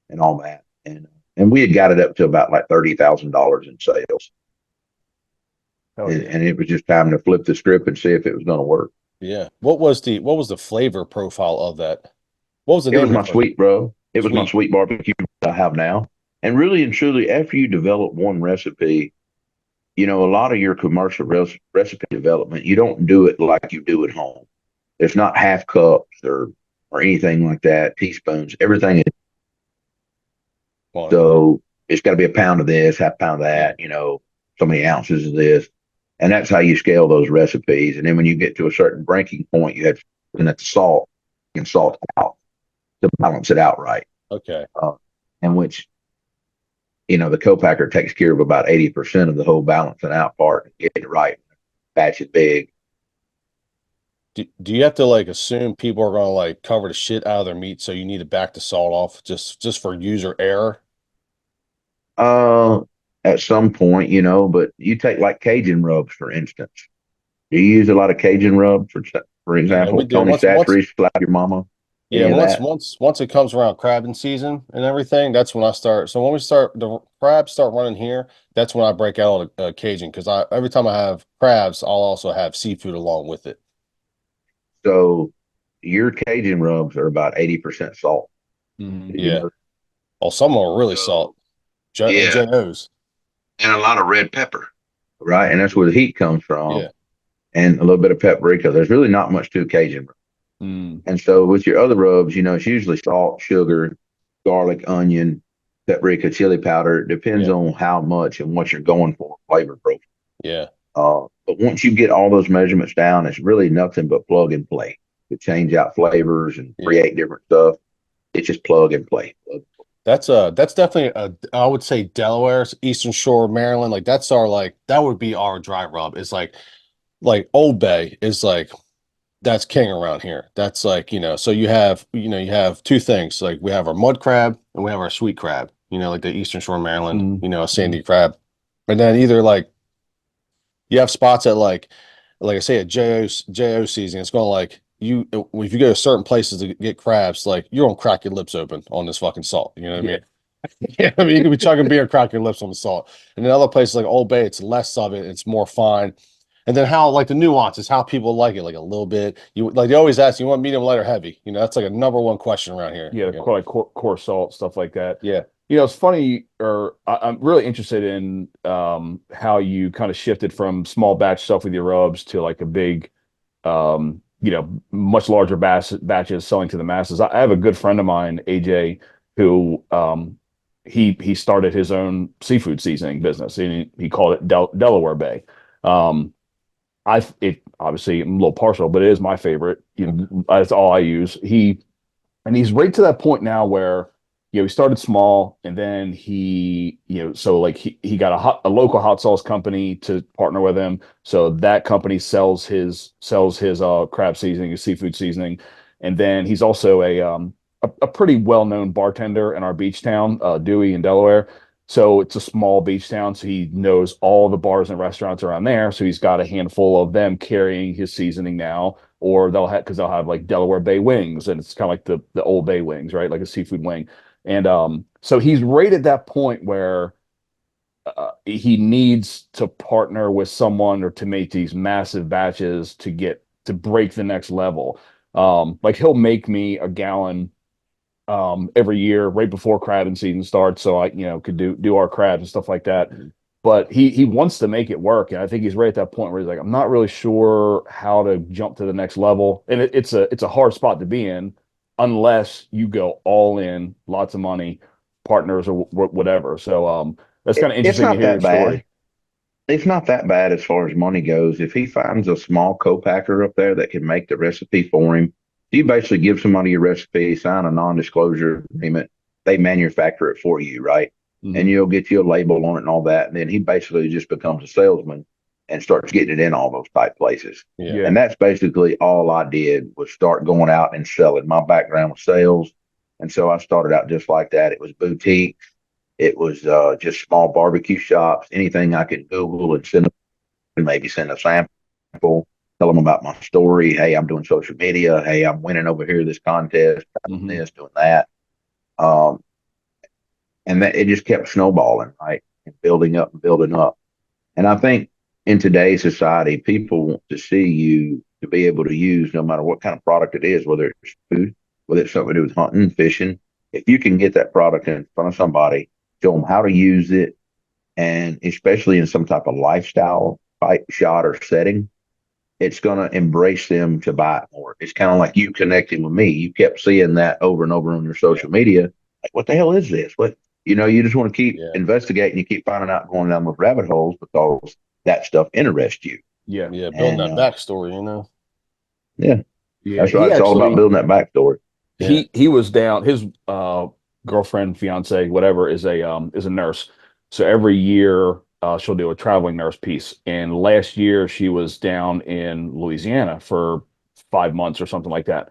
and all that. And we had got it up to about like $30,000 in sales. Hell And, yeah. and it was just time to flip the script and see if it was going to work. Yeah. What was the flavor profile of that? What was the It name was of my the first? sweet, bro. It was my Sweet. sweet barbecue that I have now. And really and truly, after you develop one recipe, a lot of your commercial recipe development, you don't do it like you do at home. It's not half cups or anything like that, teaspoons. Everything is Quantity. so it's got to be a pound of this, half pound of Yeah. that, so many ounces of this. And that's how you scale those recipes. And then when you get to a certain breaking point, you have looking at the salt. and salt out to balance it out right. Okay. And which, the co-packer takes care of about 80% of the whole balancing out part and get it right. Batch it big. Do you have to like assume people are gonna like cover the shit out of their meat, so you need to back the salt off just for user error? Uh, at some point, but you take like Cajun rubs, for instance. Do you use a lot of Cajun rubs, for Yeah, we example, do. Tony Chachere's, Slap Your Mama, Yeah, any of that? once it comes around crabbing season and everything, that's when I start. So when the crabs start running here, that's when I break out all the Cajun, because I every time I have crabs, I'll also have seafood along with it. So your Cajun rubs are about 80% salt. Mhm. Did you Yeah. know? Oh, some are really So salt. J yeah, JOs. and a lot of red pepper, right? And that's where the heat comes Yeah. from, and a little bit of paprika. There's really not much to a Cajun rub. Mm. And so with your other rubs, it's usually salt, sugar, garlic, onion, paprika, chili powder. It depends Yeah. on how much and what you're going for flavor profile. Yeah. But once you get all those measurements down, it's really nothing but plug and play to change out flavors and Yeah. create different stuff. It's just plug and play. That's definitely I would say Delaware, Eastern Shore, Maryland. Like that's our like that would be our dry rub. It's like Old Bay is like that's king around here. That's like, so you have two things. Like we have our mud crab and we have our sweet crab, like the Eastern Shore, Maryland, Mm. a sandy crab. And then either like you have spots at like I say, at JO season, it's going to like if you go to certain places to get crabs, like you're gonna crack your lips open on this fucking salt. You know what I Yeah. mean? Yeah, I mean, you could be chugging beer, crack your lips on the salt. And in other places like Old Bay, it's less of it, it's more fine. And then how like the nuances, how people like it, like a little bit. You like they always ask, you want medium, light, or heavy? That's like a number one question around here. Yeah, like core salt stuff like that. Yeah. It's funny, or I'm really interested in how you kind of shifted from small batch stuff with your rubs to like a big, much larger batches selling to the masses. I have a good friend of mine, AJ, who he started his own seafood seasoning business, and he called it Delaware Bay. It obviously I'm a little partial, but it is my favorite. That's all I use. He's right to that point now where he started small, and then so like he got a local hot sauce company to partner with him, so that company sells his crab seasoning, his seafood seasoning. And then he's also a pretty well-known bartender in our beach town, Dewey in Delaware. So it's a small beach town, so he knows all the bars and restaurants around there, so he's got a handful of them carrying his seasoning now. Or they'll have like Delaware Bay wings, and it's kind of like the Old Bay wings, right? Like a seafood wing. And so he's right at that point where he needs to partner with someone or to make these massive batches to break the next level. Like he'll make me a gallon every year right before crabbing season starts, so I could do our crabs and stuff like that. But he wants to make it work, and I think he's right at that point where he's like, I'm not really sure how to jump to the next level, and it's a hard spot to be in unless you go all in, lots of money, partners or whatever. So that's kind of It's interesting to not hear your that bad. story. It's not that bad as far as money goes. If he finds a small co-packer up there that can make the recipe for him, you basically give somebody your recipe, sign a non-disclosure agreement. They manufacture it for you, right? And Hmm. you'll get you a label on it and all that. And then he basically just becomes a salesman and starts getting it in all those type places. Yeah. Yeah. And that's basically all I did was start going out and selling. My background was sales. And so I started out just like that. It was boutique. It was just small barbecue shops, anything I could Google and maybe send a sample, tell them about my story. Hey, I'm doing social media. Hey, I'm winning over here this contest, doing Hmm. this, doing that. Um, and that it just kept snowballing, right? And building up and building up. And I think in today's society, people want to see you to be able to use no matter what kind of product it is, whether it's food, whether it's something to do with hunting, fishing. If you can get that product in front of somebody, show them how to use it, and especially in some type of lifestyle type shot or setting, it's going to embrace them to buy it more. It's kind of like you connecting with me. You kept seeing that over and over on your Yeah. social media. Like, what the hell is this? What, you just want to keep Yeah. investigating. You keep finding out, going down those rabbit holes because that stuff interests you. Yeah. Yeah. Building And that backstory. yeah, Yeah, That's right. he It's all about actually building that backstory. Yeah. he was down. His girlfriend, fiance, whatever, is a nurse. So every year she'll do a traveling nurse piece. And last year she was down in Louisiana for 5 months or something like that.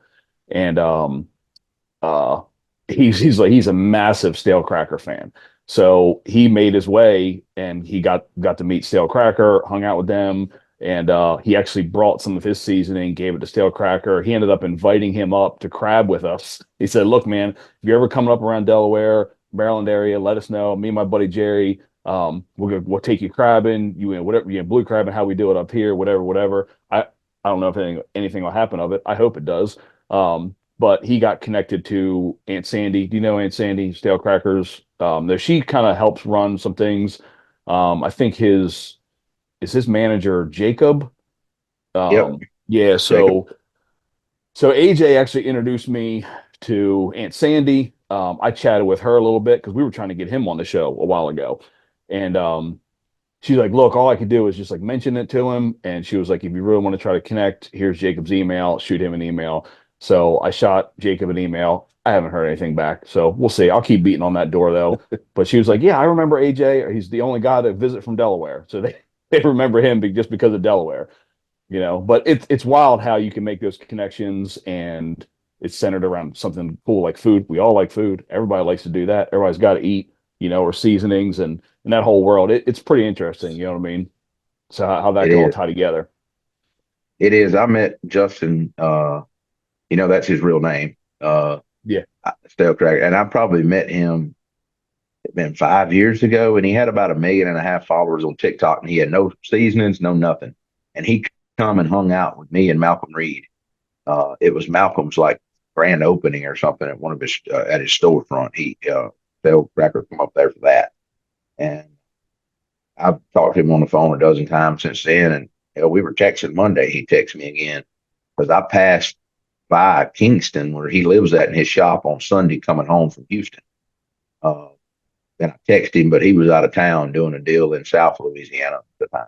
And uh he's a massive stale cracker fan. So he made his way and he got to meet Stale Cracker, hung out with them, and he actually brought some of his seasoning, gave it to Stale Cracker. He ended up inviting him up to crab with us. He said, "Look, man, if you're ever coming up around Delaware, Maryland area, let us know. Me and my buddy Jerry, we'll take you crabbing, whatever, blue crabbing, how we do it up here, whatever. I don't know if anything will happen of it. I hope it does. But he got connected to Aunt Sandy. Do you know Aunt Sandy, Stale Crackers? She kind of helps run some things. I think his manager Jacob. Yep. Yeah, Jacob. so AJ actually introduced me to Aunt Sandy. I chatted with her a little bit because we were trying to get him on the show a while ago, and she's like, "Look, all I could do is just like mention it to him." And she was like, "If you really want to try to connect, here's Jacob's email. Shoot him an email." So I shot Jacob an email. I haven't heard anything back, so we'll see. I'll keep beating on that door though. But she was like, "Yeah, I remember AJ. He's the only guy that visit from Delaware, so they remember him just because of Delaware." But it's wild how you can make those connections, and it's centered around something cool like food. We all like food. Everybody likes to do that. Everybody's got to eat, or seasonings and that whole world. It's pretty interesting. You know what I mean? So how that It can all is. tie together. It is. I met Justin. That's his real name. Yeah, Stale Cracker, and I probably met him. It's been 5 years ago, and he had about 1.5 million followers on TikTok, and he had no seasonings, no nothing. And he come and hung out with me and Malcolm Reed. It was Malcolm's like grand opening or something at one of his at his storefront. Stale Cracker come up there for that, and I've talked to him on the phone a dozen times since then. And we were texting Monday. He texted me again because I passed by Kingston where he lives at in his shop on Sunday coming home from Houston. Uh, and I texted him, but he was out of town doing a deal in South Louisiana at the time.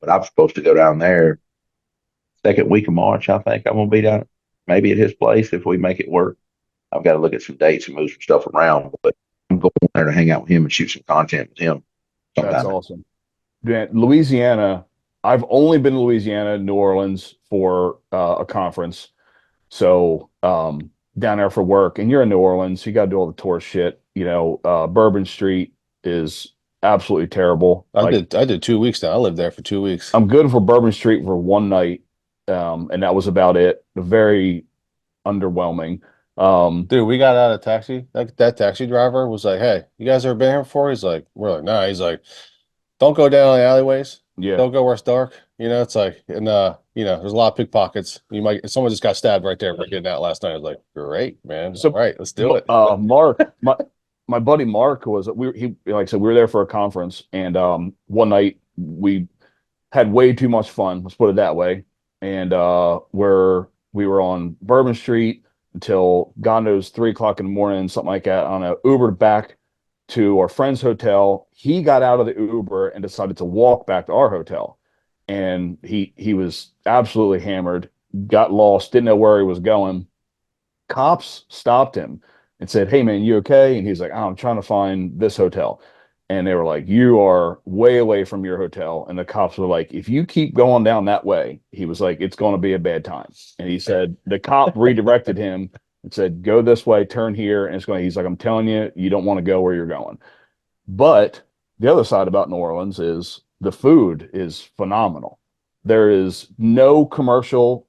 But I'm supposed to go down there second week of March. I think I'm gonna be down maybe at his place if we make it work. I've got to look at some dates and move some stuff around, but I'm going there to hang out with him and shoot some content with him that's sometime. awesome. Man, Louisiana. I've only been to Louisiana, New Orleans for a conference. So down there for work, and you're in New Orleans, you got to do all the tourist shit. Bourbon Street is absolutely terrible. I did 2 weeks now. I lived there for 2 weeks. I'm good for Bourbon Street for one night, and that was about it. Very underwhelming. Dude, we got out of taxi. That taxi driver was like, "Hey, you guys ever been here before?" He's like, "We're like, nah." He's like, "Don't go down the alleyways. Yeah. Don't go where it's dark." It's like, and there's a lot of pickpockets. Someone just got stabbed right there for getting out last night. I was like, "Great, man. So, All right, let's do it." Mark, my buddy Mark he like I said, we were there for a conference, and one night we had way too much fun. Let's put it that way. And we were on Bourbon Street until God knows 3 o'clock in the morning, something like that, on a Uber back to our friend's hotel. He got out of the Uber and decided to walk back to our hotel. And he was absolutely hammered, got lost, didn't know where he was going. Cops stopped him and said, "Hey man, you okay?" And he's like, "Oh, I'm trying to find this hotel." And they were like, "You are way away from your hotel." And the cops were like, "If you keep going down that way," he was like, "it's going to be a bad time." And he said the cop redirected him and said, "Go this way, turn here." And he's like, "I'm telling you, you don't want to go where you're going." But the other side about New Orleans is the food is phenomenal. There is no commercial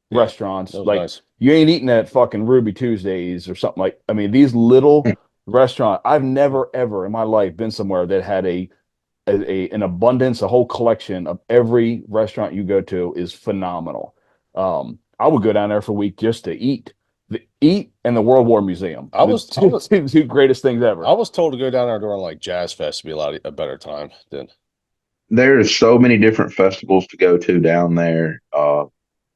Yeah, restaurants. that was Like nice. you ain't eating at fucking Ruby Tuesdays or something like. I mean, these little restaurant. I've never ever in my life been somewhere that had an abundance, a whole collection of every restaurant you go to is phenomenal. I would go down there for a week just to eat. The eat and the World War Museum. I was Two greatest things ever. I was told to go down there during like Jazz Fest to be a better time than. There's so many different festivals to go to down there.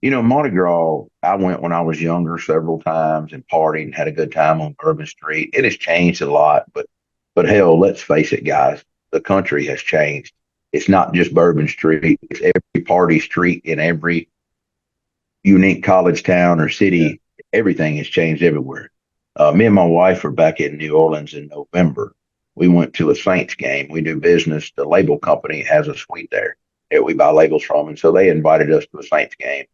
Mardi Gras, I went when I was younger several times and partied and had a good time on Bourbon Street. It has changed a lot, but hell, let's face it, guys, the country has changed. It's not just Bourbon Street, it's every party street in every unique college town or city, everything has changed everywhere. Me and my wife were back in New Orleans in November. We went to a Saints game. We do business. The label company has a suite there that we buy labels from. And so they invited us to a Saints game.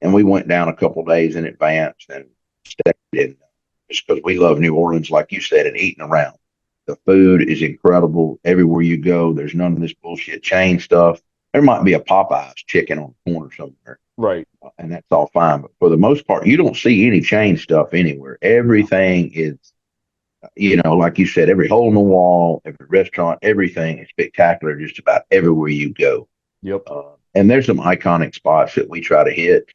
And we went down a couple of days in advance and stayed in just because we love New Orleans, like you said, and eating around. The food is incredible everywhere you go. There's none of this bullshit chain stuff. There might be a Popeyes chicken on the corner somewhere, Right. and that's all fine. But for the most part, you don't see any chain stuff anywhere. Everything is, like you said, every hole in the wall, every restaurant, everything is spectacular just about everywhere you go. Yep. And there's some iconic spots that we try to hit.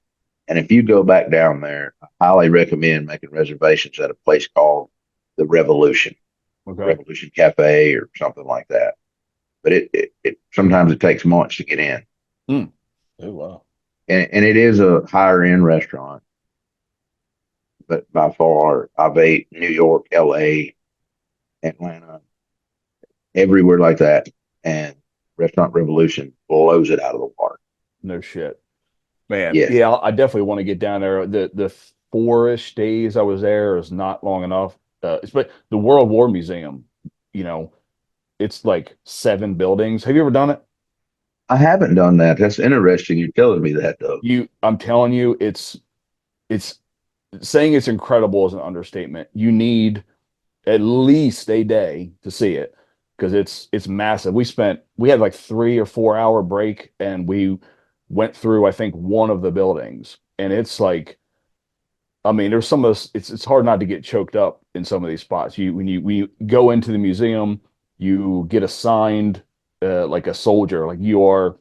And if you go back down there, I highly recommend making reservations at a place called the Revolution, Okay. Revolution Cafe, or something like that. But it sometimes it takes months to get in. Oh, wow. And it is a higher end restaurant. But by far, I've ate New York, LA, Atlanta, everywhere like that. And Restaurant Revolution blows it out of the water. No shit. Man, Yes. yeah, I definitely want to get down there. The 4-ish days I was there is not long enough. But the World War Museum, you know, it's like 7 buildings. Have you ever done it? I haven't done that. That's interesting. You're telling me that, though. I'm telling you, it's saying it's incredible is an understatement. You need at least a day to see it because it's massive. We had like 3 or 4 hour break and we went through I think one of the buildings and it's like I mean there's some of this it's hard not to get choked up in some of these spots. When you go into the museum, you get assigned like a soldier, like you are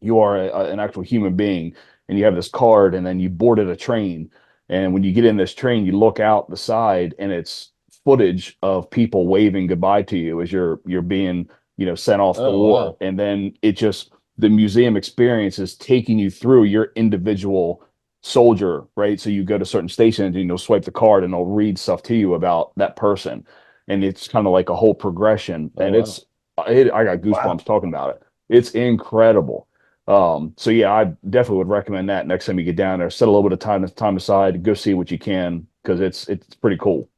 an actual human being and you have this card and then you boarded a train and when you get in this train you look out the side and it's footage of people waving goodbye to you as you're being sent off to Oh, war wow. and then it just the museum experience is taking you through your individual soldier, right? So you go to certain stations and you'll swipe the card and they'll read stuff to you about that person and it's kind of like a whole progression Oh, and wow. I got Wow. goosebumps talking about it. It's incredible. So yeah, I definitely would recommend that next time you get down there. Set a little bit of time aside, go see what you can because it's pretty cool.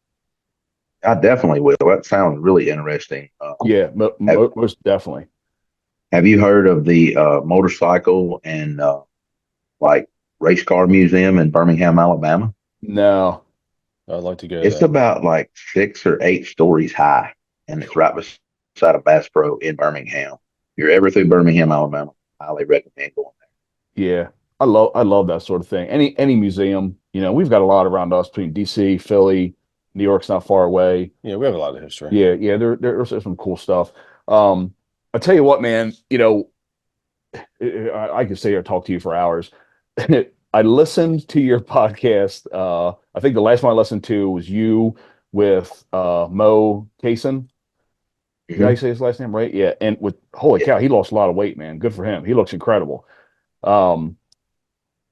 I definitely will. That sounds really interesting. Yeah, Have, most definitely. have you heard of the motorcycle and like race car museum in Birmingham, Alabama? No. I'd like to go It's there. about like 6 or 8 stories high, and it's right beside a Bass Pro in Birmingham. If you're ever through Birmingham, Alabama, I highly recommend going Yeah. I love that sort of thing. Any museum, we've got a lot around us between DC, Philly, New York's not far away. Yeah, we have a lot of history. Yeah, there's some cool stuff. I tell you what, man, I could sit here and talk to you for hours. I listened to your podcast. I think the last one I listened to was you with Mo Kaysen. Is that how you there. say his last name, right? Yeah. And with holy Yeah. cow, he lost a lot of weight, man. Good for him. He looks incredible. Um,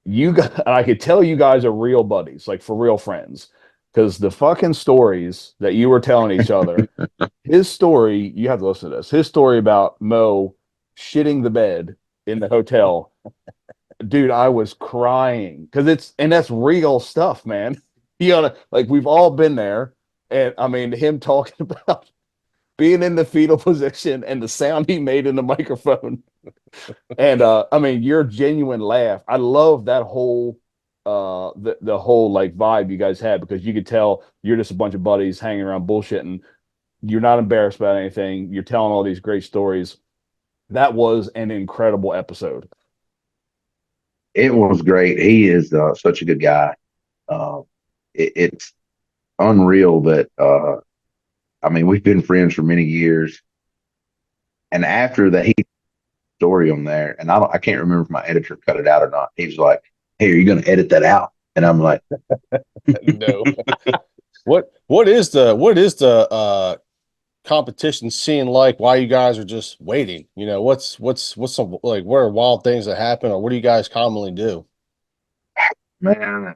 you guys, and I could tell you guys are real buddies, like for real friends, because the fucking stories that you were telling each other, his story, you have to listen to this. His story about Mo shitting the bed in the hotel. Dude, I was crying because that's real stuff, man. Like we've all been there. And I mean, him talking about being in the fetal position and the sound he made in the microphone. And I mean, your genuine laugh. I love that whole the whole like vibe you guys had because you could tell you're just a bunch of buddies hanging around bullshitting. You're not embarrassed about anything. You're telling all these great stories. That was an incredible episode. It was great. He is such a good guy. Uh, it's unreal that, I mean, we've been friends for many years. And after that, he story on there, and I can't remember if my editor cut it out or not. He's like, "Hey, are you going to edit that out?" And I'm like, No. What is the competition scene like? Why you guys are just waiting? What's some like what are wild things that happen or what do you guys commonly do? "Man,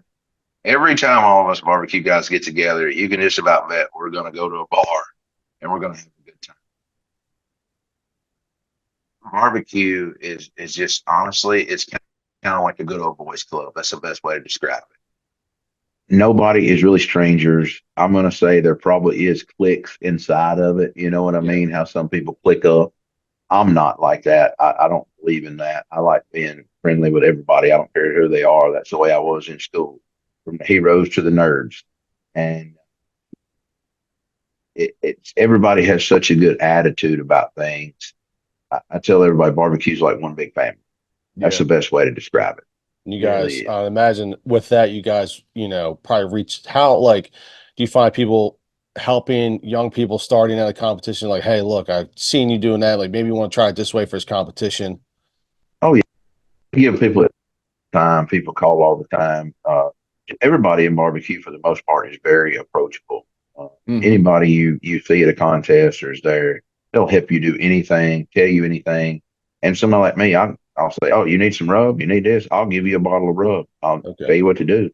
every time all of us barbecue guys get together, you can just about bet we're going to go to a bar and we're going to have a good time. Barbecue is just honestly, it's kind kind of like a good old boys club. That's the best way to describe it. Nobody is really strangers. I'm going to say there probably is cliques inside of it. You know what I Yeah. mean? How some people click up. I'm not like that. I don't believe in that. I like being friendly with everybody. I don't care who they are. That's the way I was in school, from the heroes to the nerds. And it's everybody has such a good attitude about things. I tell everybody barbecue's like one big family. That's Yeah. the best way to describe it. You It really guys, is. I imagine with that, you guys, probably reach how, like, do you find people helping young people starting at a competition? Like, hey, look, I've seen you doing that. Like, maybe you want to try it this way for this competition. Oh yeah, give people time. People call all the time. Everybody in barbecue, for the most part, is very approachable. Hmm. Anybody you see at a contest or is there, they'll help you do anything, tell you anything. And somebody like me, I'll say, "Oh, you need some rub? You need this? I'll give you a bottle of rub. I'll Okay. tell you what to do."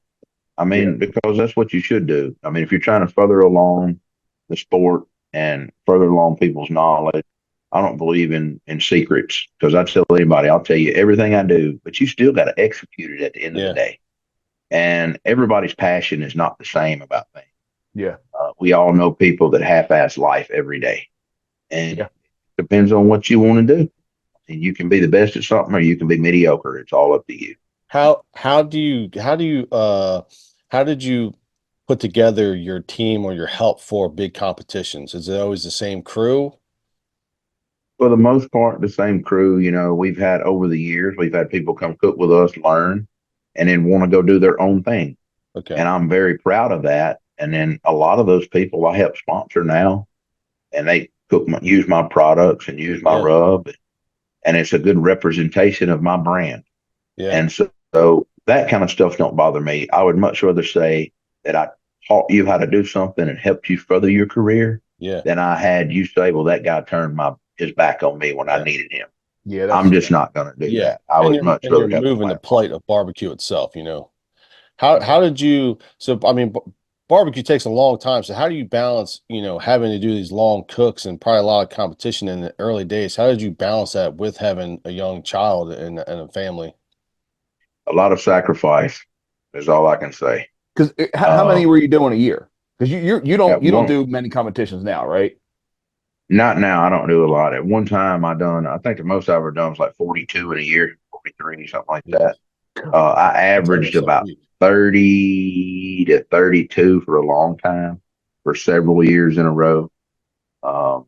I Yeah. mean, because that's what you should do. I mean, if you're trying to further along the sport and further along people's knowledge, I don't believe in secrets because I tell anybody, I'll tell you everything I do, but you still got to execute it at the end of the Yeah. day. And everybody's passion is not the same about things. Yeah. We all know people that half-ass life every day, and Yeah. it depends on what you want to do. And you can be the best at something, or you can be mediocre. It's all up to you. How did you put together your team or your help for big competitions? Is it always the same crew? For the most part, the same crew. We've had over the years, we've had people come cook with us, learn, and then want to go do their own thing. Okay. And I'm very proud of that. And then a lot of those people I help sponsor now, and they use my products and use my Yeah. rub, and it's a good representation of my brand. Yeah. And so that kind of stuff don't bother me. I would much rather say that I taught you how to do something and helped you further your career Yeah. than I had you say, well, that guy turned his back on me when I Yeah. needed him. Yeah. I'm That's just not going to do Yeah. that. I And would you're much and you're rather have the moving the platform. plate of barbecue itself. How did you so I mean barbecue takes a long time. So how do you balance, having to do these long cooks and probably a lot of competition in the early days? How did you balance that with having a young child and a family? A lot of sacrifice is all I can say. because how many Um, were you doing a year? Because at you don't one, do many competitions now, right? not now, I don't do a lot. At one time, I think the most I've ever done was like 42 in a year, 43, something like Yeah. that. I That's averaged almost a about week. 30 to 32 for a long time, for several years in a row. Um,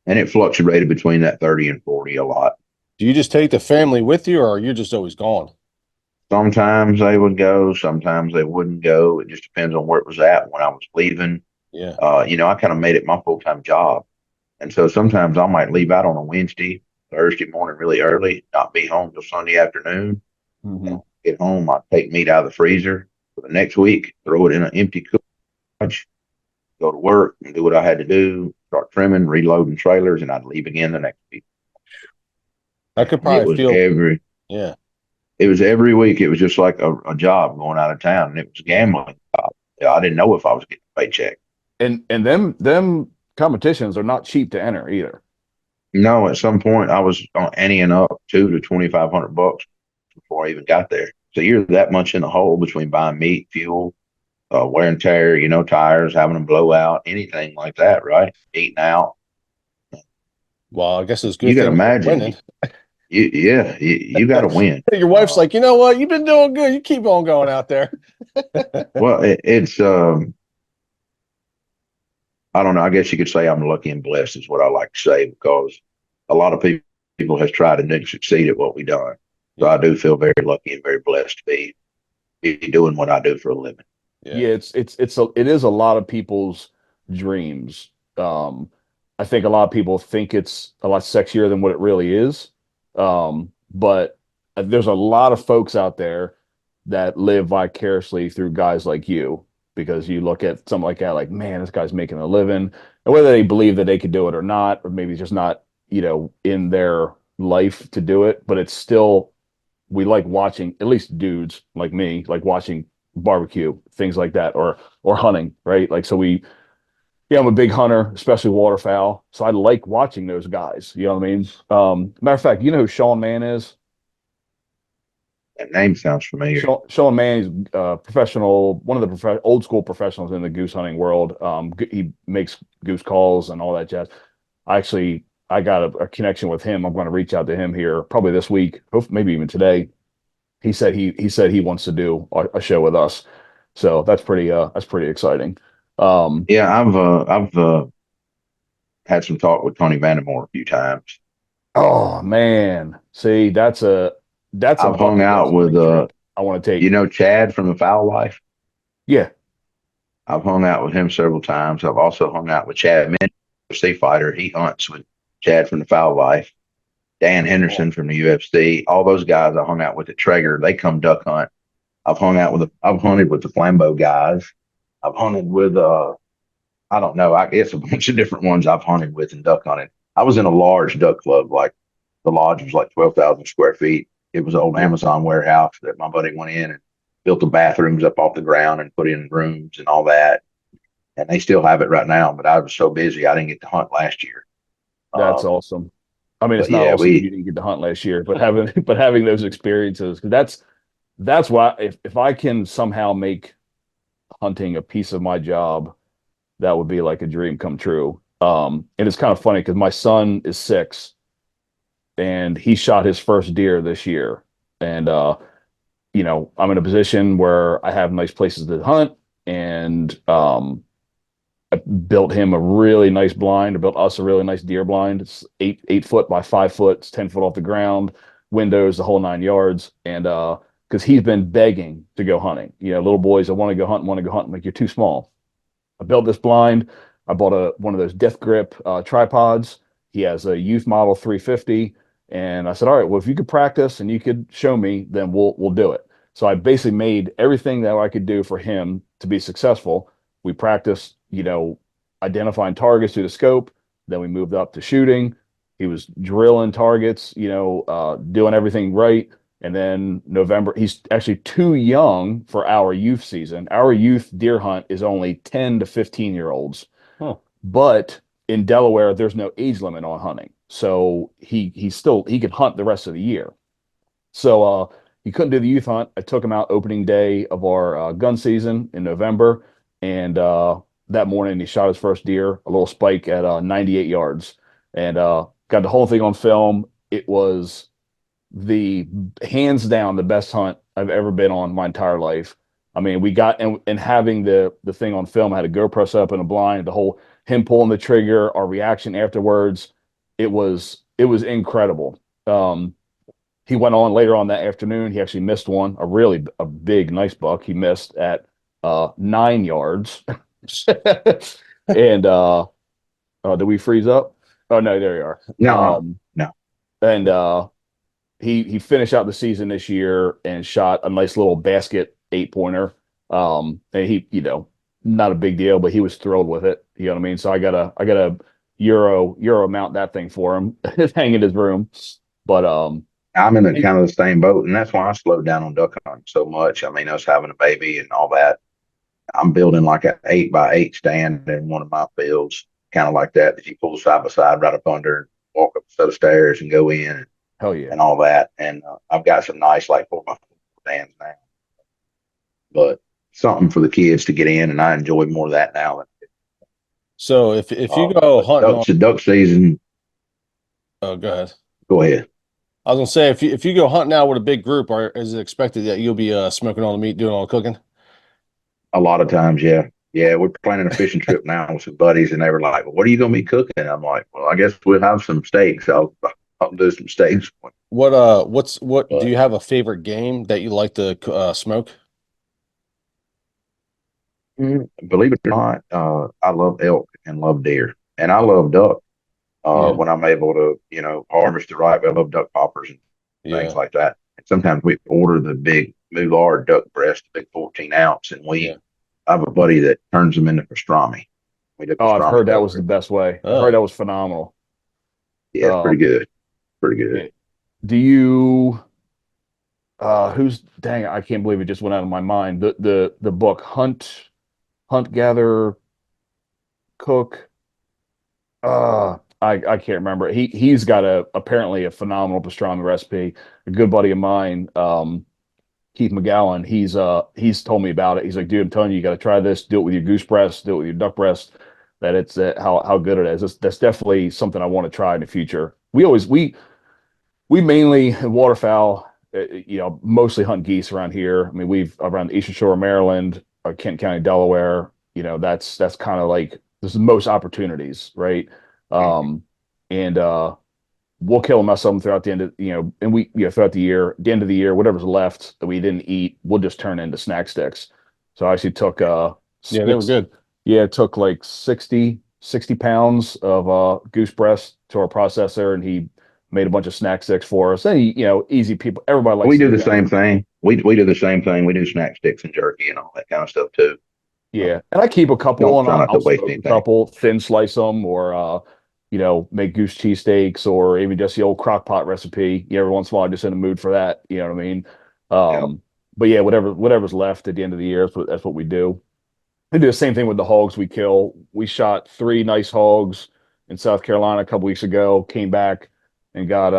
and it fluctuated between that 30 and 40 a lot. Do you just take the family with you or are you just always gone? Sometimes they would go, sometimes they wouldn't go. It just depends on where it was at when I was leaving. Yeah. I kind of made it my full time job. And so sometimes I might leave out on a Wednesday, Thursday morning really early, not be home till Sunday afternoon. Hmm. And get home, I'd take meat out of the freezer for the next week, throw it in an empty cookage, go to work and do what I had to do, start trimming, reloading trailers, and I'd leave again the next week. I could And it probably was feel, every yeah. it was every week. It was just like a job going out of town, and it was Yeah. gambling. I didn't know if I was getting a paycheck. And them competitions are not cheap to enter either. No, at some point I was anteing up $200 to $2,500 before I even got there. So you're that much in the hole between buying meat, fuel, wear and tear, tires, having them blow out, anything like that, right? Eating out. Well, I guess it's a You good got to thing you're imagine, winning. you got to win. Your wife's like, you know what? You've been doing good. You keep on going out there. Well, it's I don't know. I guess you could say I'm lucky and blessed is what I like to say because a lot of people has tried and didn't succeed at what we done. So I Yeah. do feel very lucky and very blessed to be doing what I do for a living. Yeah. Yeah, it is a lot of people's dreams. I think a lot of people think it's a lot sexier than what it really is. But there's a lot of folks out there that live vicariously through guys like you because you look at something like that, like, man, this guy's making a living. And whether they believe that they could do it or not, or maybe it's just not, in their life to do it, but it's still we like watching, at least dudes like me, like watching barbecue, things like that, or hunting, right? Like so yeah, I'm a big hunter, especially waterfowl. So I like watching those guys. You know what I mean? Matter of fact, you know who Sean Mann is? That name sounds familiar. Sean Manning's professional, one of the old school professionals in the goose hunting world. He makes goose calls and all that jazz. I got a connection with him. I'm going to reach out to him here probably this week, hope maybe even today. He said he wants to do a show with us, so that's pretty exciting. Um, Yeah, I've had some talk with Tony Vandemore a few times. oh man, see that's a I've hung bucket out list with hunting trip I want to you take. know Chad from the Foul Life. Yeah, I've hung out with him several times. I've also hung out with Chad Min, UFC fighter. He hunts with Chad from the Foul Life. Dan oh, Henderson from the UFC. All those guys I hung out with at Traeger. They come duck hunt. I've hunted with the Flambeau guys. I've hunted with I don't know, I guess a bunch of different ones I've hunted with and duck hunted. I was in a large duck club, like the lodge was like 12,000 square feet. It was an old yeah, Amazon warehouse that my buddy went in and built the bathrooms up off the ground and put in rooms and all that. And they still have it right now, but I was so busy I didn't get to hunt last year. that's Um, awesome. I mean, it's but not yeah, awesome if we you didn't get to hunt last year, but having but having those experiences, because that's why if I can somehow make hunting a piece of my job, that would be like a dream come true. And it's kind of funny because my son is 6 and he shot his first deer this year. And I'm in a position where I have nice places to hunt, and I built him a really nice blind. I built us a really nice deer blind. It's 8 foot by 5 foot. It's 10 foot off the ground, windows, the whole 9 yards. And because he's been begging to go hunting, little boys, I want to go hunt, want to go hunt. I'm like, you're too small. I built this blind. I bought one of those death grip tripods. He has a youth model 350, and I said, "All right, well, if you could practice and you could show me, then we'll do it." So I basically made everything that I could do for him to be successful. We practiced, identifying targets through the scope. Then we moved up to shooting. He was drilling targets, doing everything right. And then November, he's actually too young for our youth season. Our youth deer hunt is only 10 to 15-year olds. Huh. But in Delaware, there's no age limit on hunting. So he could hunt the rest of the year. So he couldn't do the youth hunt. I took him out opening day of our gun season in November, and that morning he shot his first deer, a little spike at 98 yards, and got the whole thing on film. It was the hands down the best hunt I've ever been on my entire life. I mean, we got and having the thing on film, I had a GoPro set up in a blind, the whole him pulling the trigger, our reaction afterwards, it was incredible. He went on later on that afternoon. He actually missed one, a big nice buck. He missed at 9 yards, and did we freeze up? Oh no, there you are. no, no. And he finished out the season this year and shot a nice little basket 8 pointer. And he, not a big deal, but he was thrilled with it. You know what I mean? So I got a euro mount that thing for him. It's hanging in his room. But I'm in the kind of the same boat, and that's why I slowed down on duck hunting so much. I mean, us having a baby and all that. I'm building like an 8x8 stand in one of my fields, kind of like that you pull side by side right up under, walk up a set of stairs and go in hell yeah. and all that. And I've got some nice like 4x4 stands now, but something for the kids to get in, and I enjoy more of that now. So if you go But hunting on, duck season, oh, go ahead. go ahead. I was gonna say if you go hunting now with a big group, or is it expected that you'll be smoking all the meat, doing all the cooking? A lot of times, yeah. Yeah, we're planning a fishing trip now with some buddies, and they were like, well, "What are you going to be cooking?" I'm like, "Well, I guess we'll have some steaks. I'll do some steaks." What do But you have a favorite game that you like to smoke? believe it or not, I love elk and love deer, and I love duck. Yeah, When I'm able to, harvest the right, I love duck poppers and things yeah, like that. And sometimes we order the big Mular duck breast, big 14 ounce, and yeah. I have a buddy that turns them into pastrami. We do Oh, I've pastrami heard that was over the it. best way. I heard Oh, that was phenomenal. Yeah, it's pretty Um, good. Pretty good. yeah. Do you who's dang, I can't believe it just went out of my mind. The book Hunt, Gather, Cook. I can't remember. He's got apparently a phenomenal pastrami recipe. A good buddy of mine. Keith McGowan, he's told me about it. He's like, dude, I'm telling you, you got to try this. Do it with your goose breast. Do it with your duck breast. That it's how good it is. That's definitely something I want to try in the future. We mainly waterfowl, mostly hunt geese around here. I mean, we've around the Eastern Shore of Maryland, Kent County, Delaware. That's kind of like there's the most opportunities, right? Mhm. And we'll kill them, mess them throughout the end of and we throughout the year, the end of the year, whatever's left that we didn't eat, we'll just turn into snack sticks. So I actually took Yeah, they were good. yeah, it took like 60 pounds of goose breast to our processor, and he made a bunch of snack sticks for us. And easy people, everybody likes We to do do the that. same thing. We do the same thing. We do snack sticks and jerky and all that kind of stuff too. Yeah, and I keep a couple, Don't and try not to I'll waste smoke a anything. couple, thin slice them, or make goose cheesesteaks, or even just the old crock pot recipe. Every once in a while, I'm just in the mood for that. You know what I mean? Yeah. But yeah, whatever's left at the end of the year, that's what we do. We do the same thing with the hogs we kill. We shot 3 nice hogs in South Carolina a couple weeks ago. Came back and got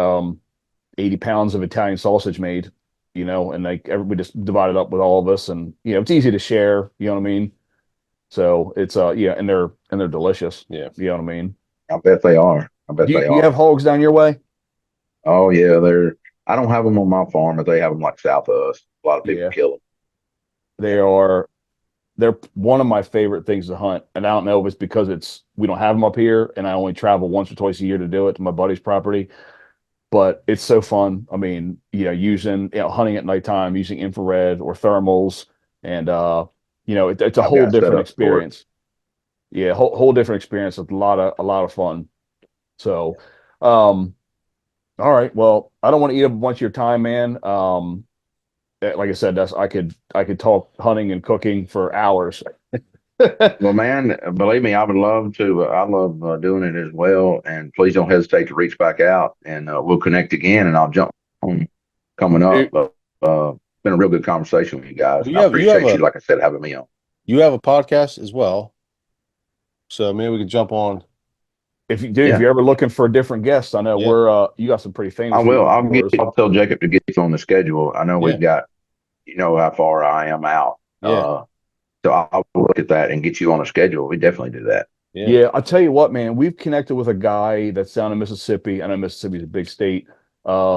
80 pounds of Italian sausage made. And like everybody just divided up with all of us, and it's easy to share. You know what I mean? So it's yeah, and they're delicious. Yeah. You know what I mean? I bet they are. I bet they Do you are. have hogs down your way? Oh yeah, I don't have them on my farm, but they have them like south of us. A lot of people Yeah, kill them. they are. They're one of my favorite things to hunt, and I don't know if it's because we don't have them up here, and I only travel once or twice a year to do it to my buddy's property. But it's so fun. I mean, using hunting at nighttime, using infrared or thermals, and it's a I've whole got set different up for it. experience. Yeah, whole different experience with a lot of fun. So, um, all right. Well, I don't want to eat up a bunch of your time, man. Like I said, I could talk hunting and cooking for hours. Well, man, believe me, I would love to. I love doing it as well. And please don't hesitate to reach back out, and we'll connect again. And I'll jump on coming up. You, But it's been a real good conversation with you guys, well, and I appreciate you, like I said, having me on. you have a podcast as well, so maybe we could jump on. If Yeah, you're ever looking for different guests, I know Yeah, you got some pretty I famous will. people on yours. I'll tell Jacob to get you on the schedule. I know yeah, we've got, how far I am out. yeah, So I'll look at that and get you on a schedule. We definitely do that. yeah. Yeah, I'll tell you what, man, we've connected with a guy that's down in Mississippi. I know Mississippi's a big state.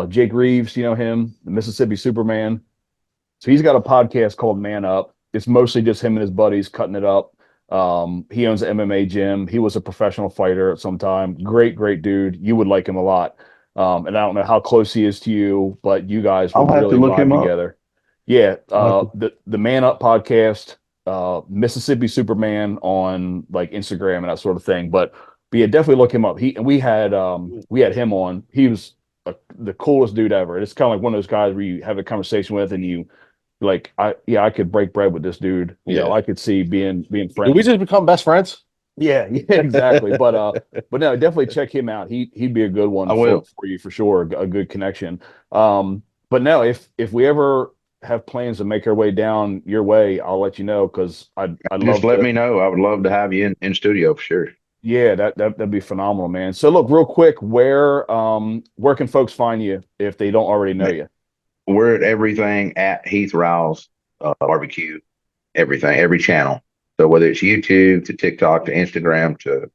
Jake Reeves, you know him, the Mississippi Superman. So he's got a podcast called Man Up. It's mostly just him and his buddies cutting it up. He owns an MMA gym. He was a professional fighter at some time. Great, great dude. You would like him a lot. And I don't know how close he is to you, but you guys I'll would have to really look vibe him up. together. Yeah, I'll have to, the Man Up podcast, Mississippi Superman on like Instagram and that sort of thing. But yeah, definitely look him up. We had him on. He was the coolest dude ever. It's kind of like one of those guys where you have a conversation with and you like I could break bread with this dude. Yeah. I could see being Did we friends. just become best friends? Yeah, yeah, exactly. But no, definitely check him out. He'd be a good one I for will. for you for sure. A good connection. But no, if we ever have plans to make our way down your way, I'll let you know because I'd Just love let to. me know. I would love to have you in studio for sure. Yeah, that'd be phenomenal, man. So look, real quick, where can folks find you if they don't already know you? We're at everything at Heath Riles BBQ, everything, every channel. So whether it's YouTube to TikTok to Instagram to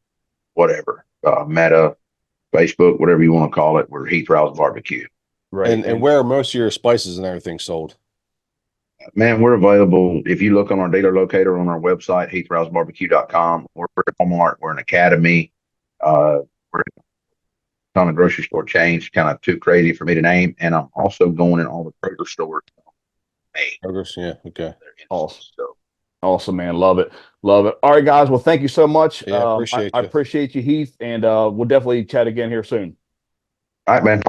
whatever, Meta, Facebook, whatever you want to call it, we're Heath Riles BBQ. Right. And where are most of your spices and everything sold? Man, we're available. If you look on our dealer locator on our website, heathrilesbbq.com, we're at Walmart, we're an Academy, we're a ton of grocery store chains, kind of too crazy for me to name. And I'm also going in all the Kroger stores. Hey, Burgers, yeah, okay. they're in. Awesome. So, Awesome, man. Love it. Love it. All right, guys. Well, thank you so much. Yeah, I appreciate you. appreciate you, Heath, and we'll definitely chat again here soon. all right, man.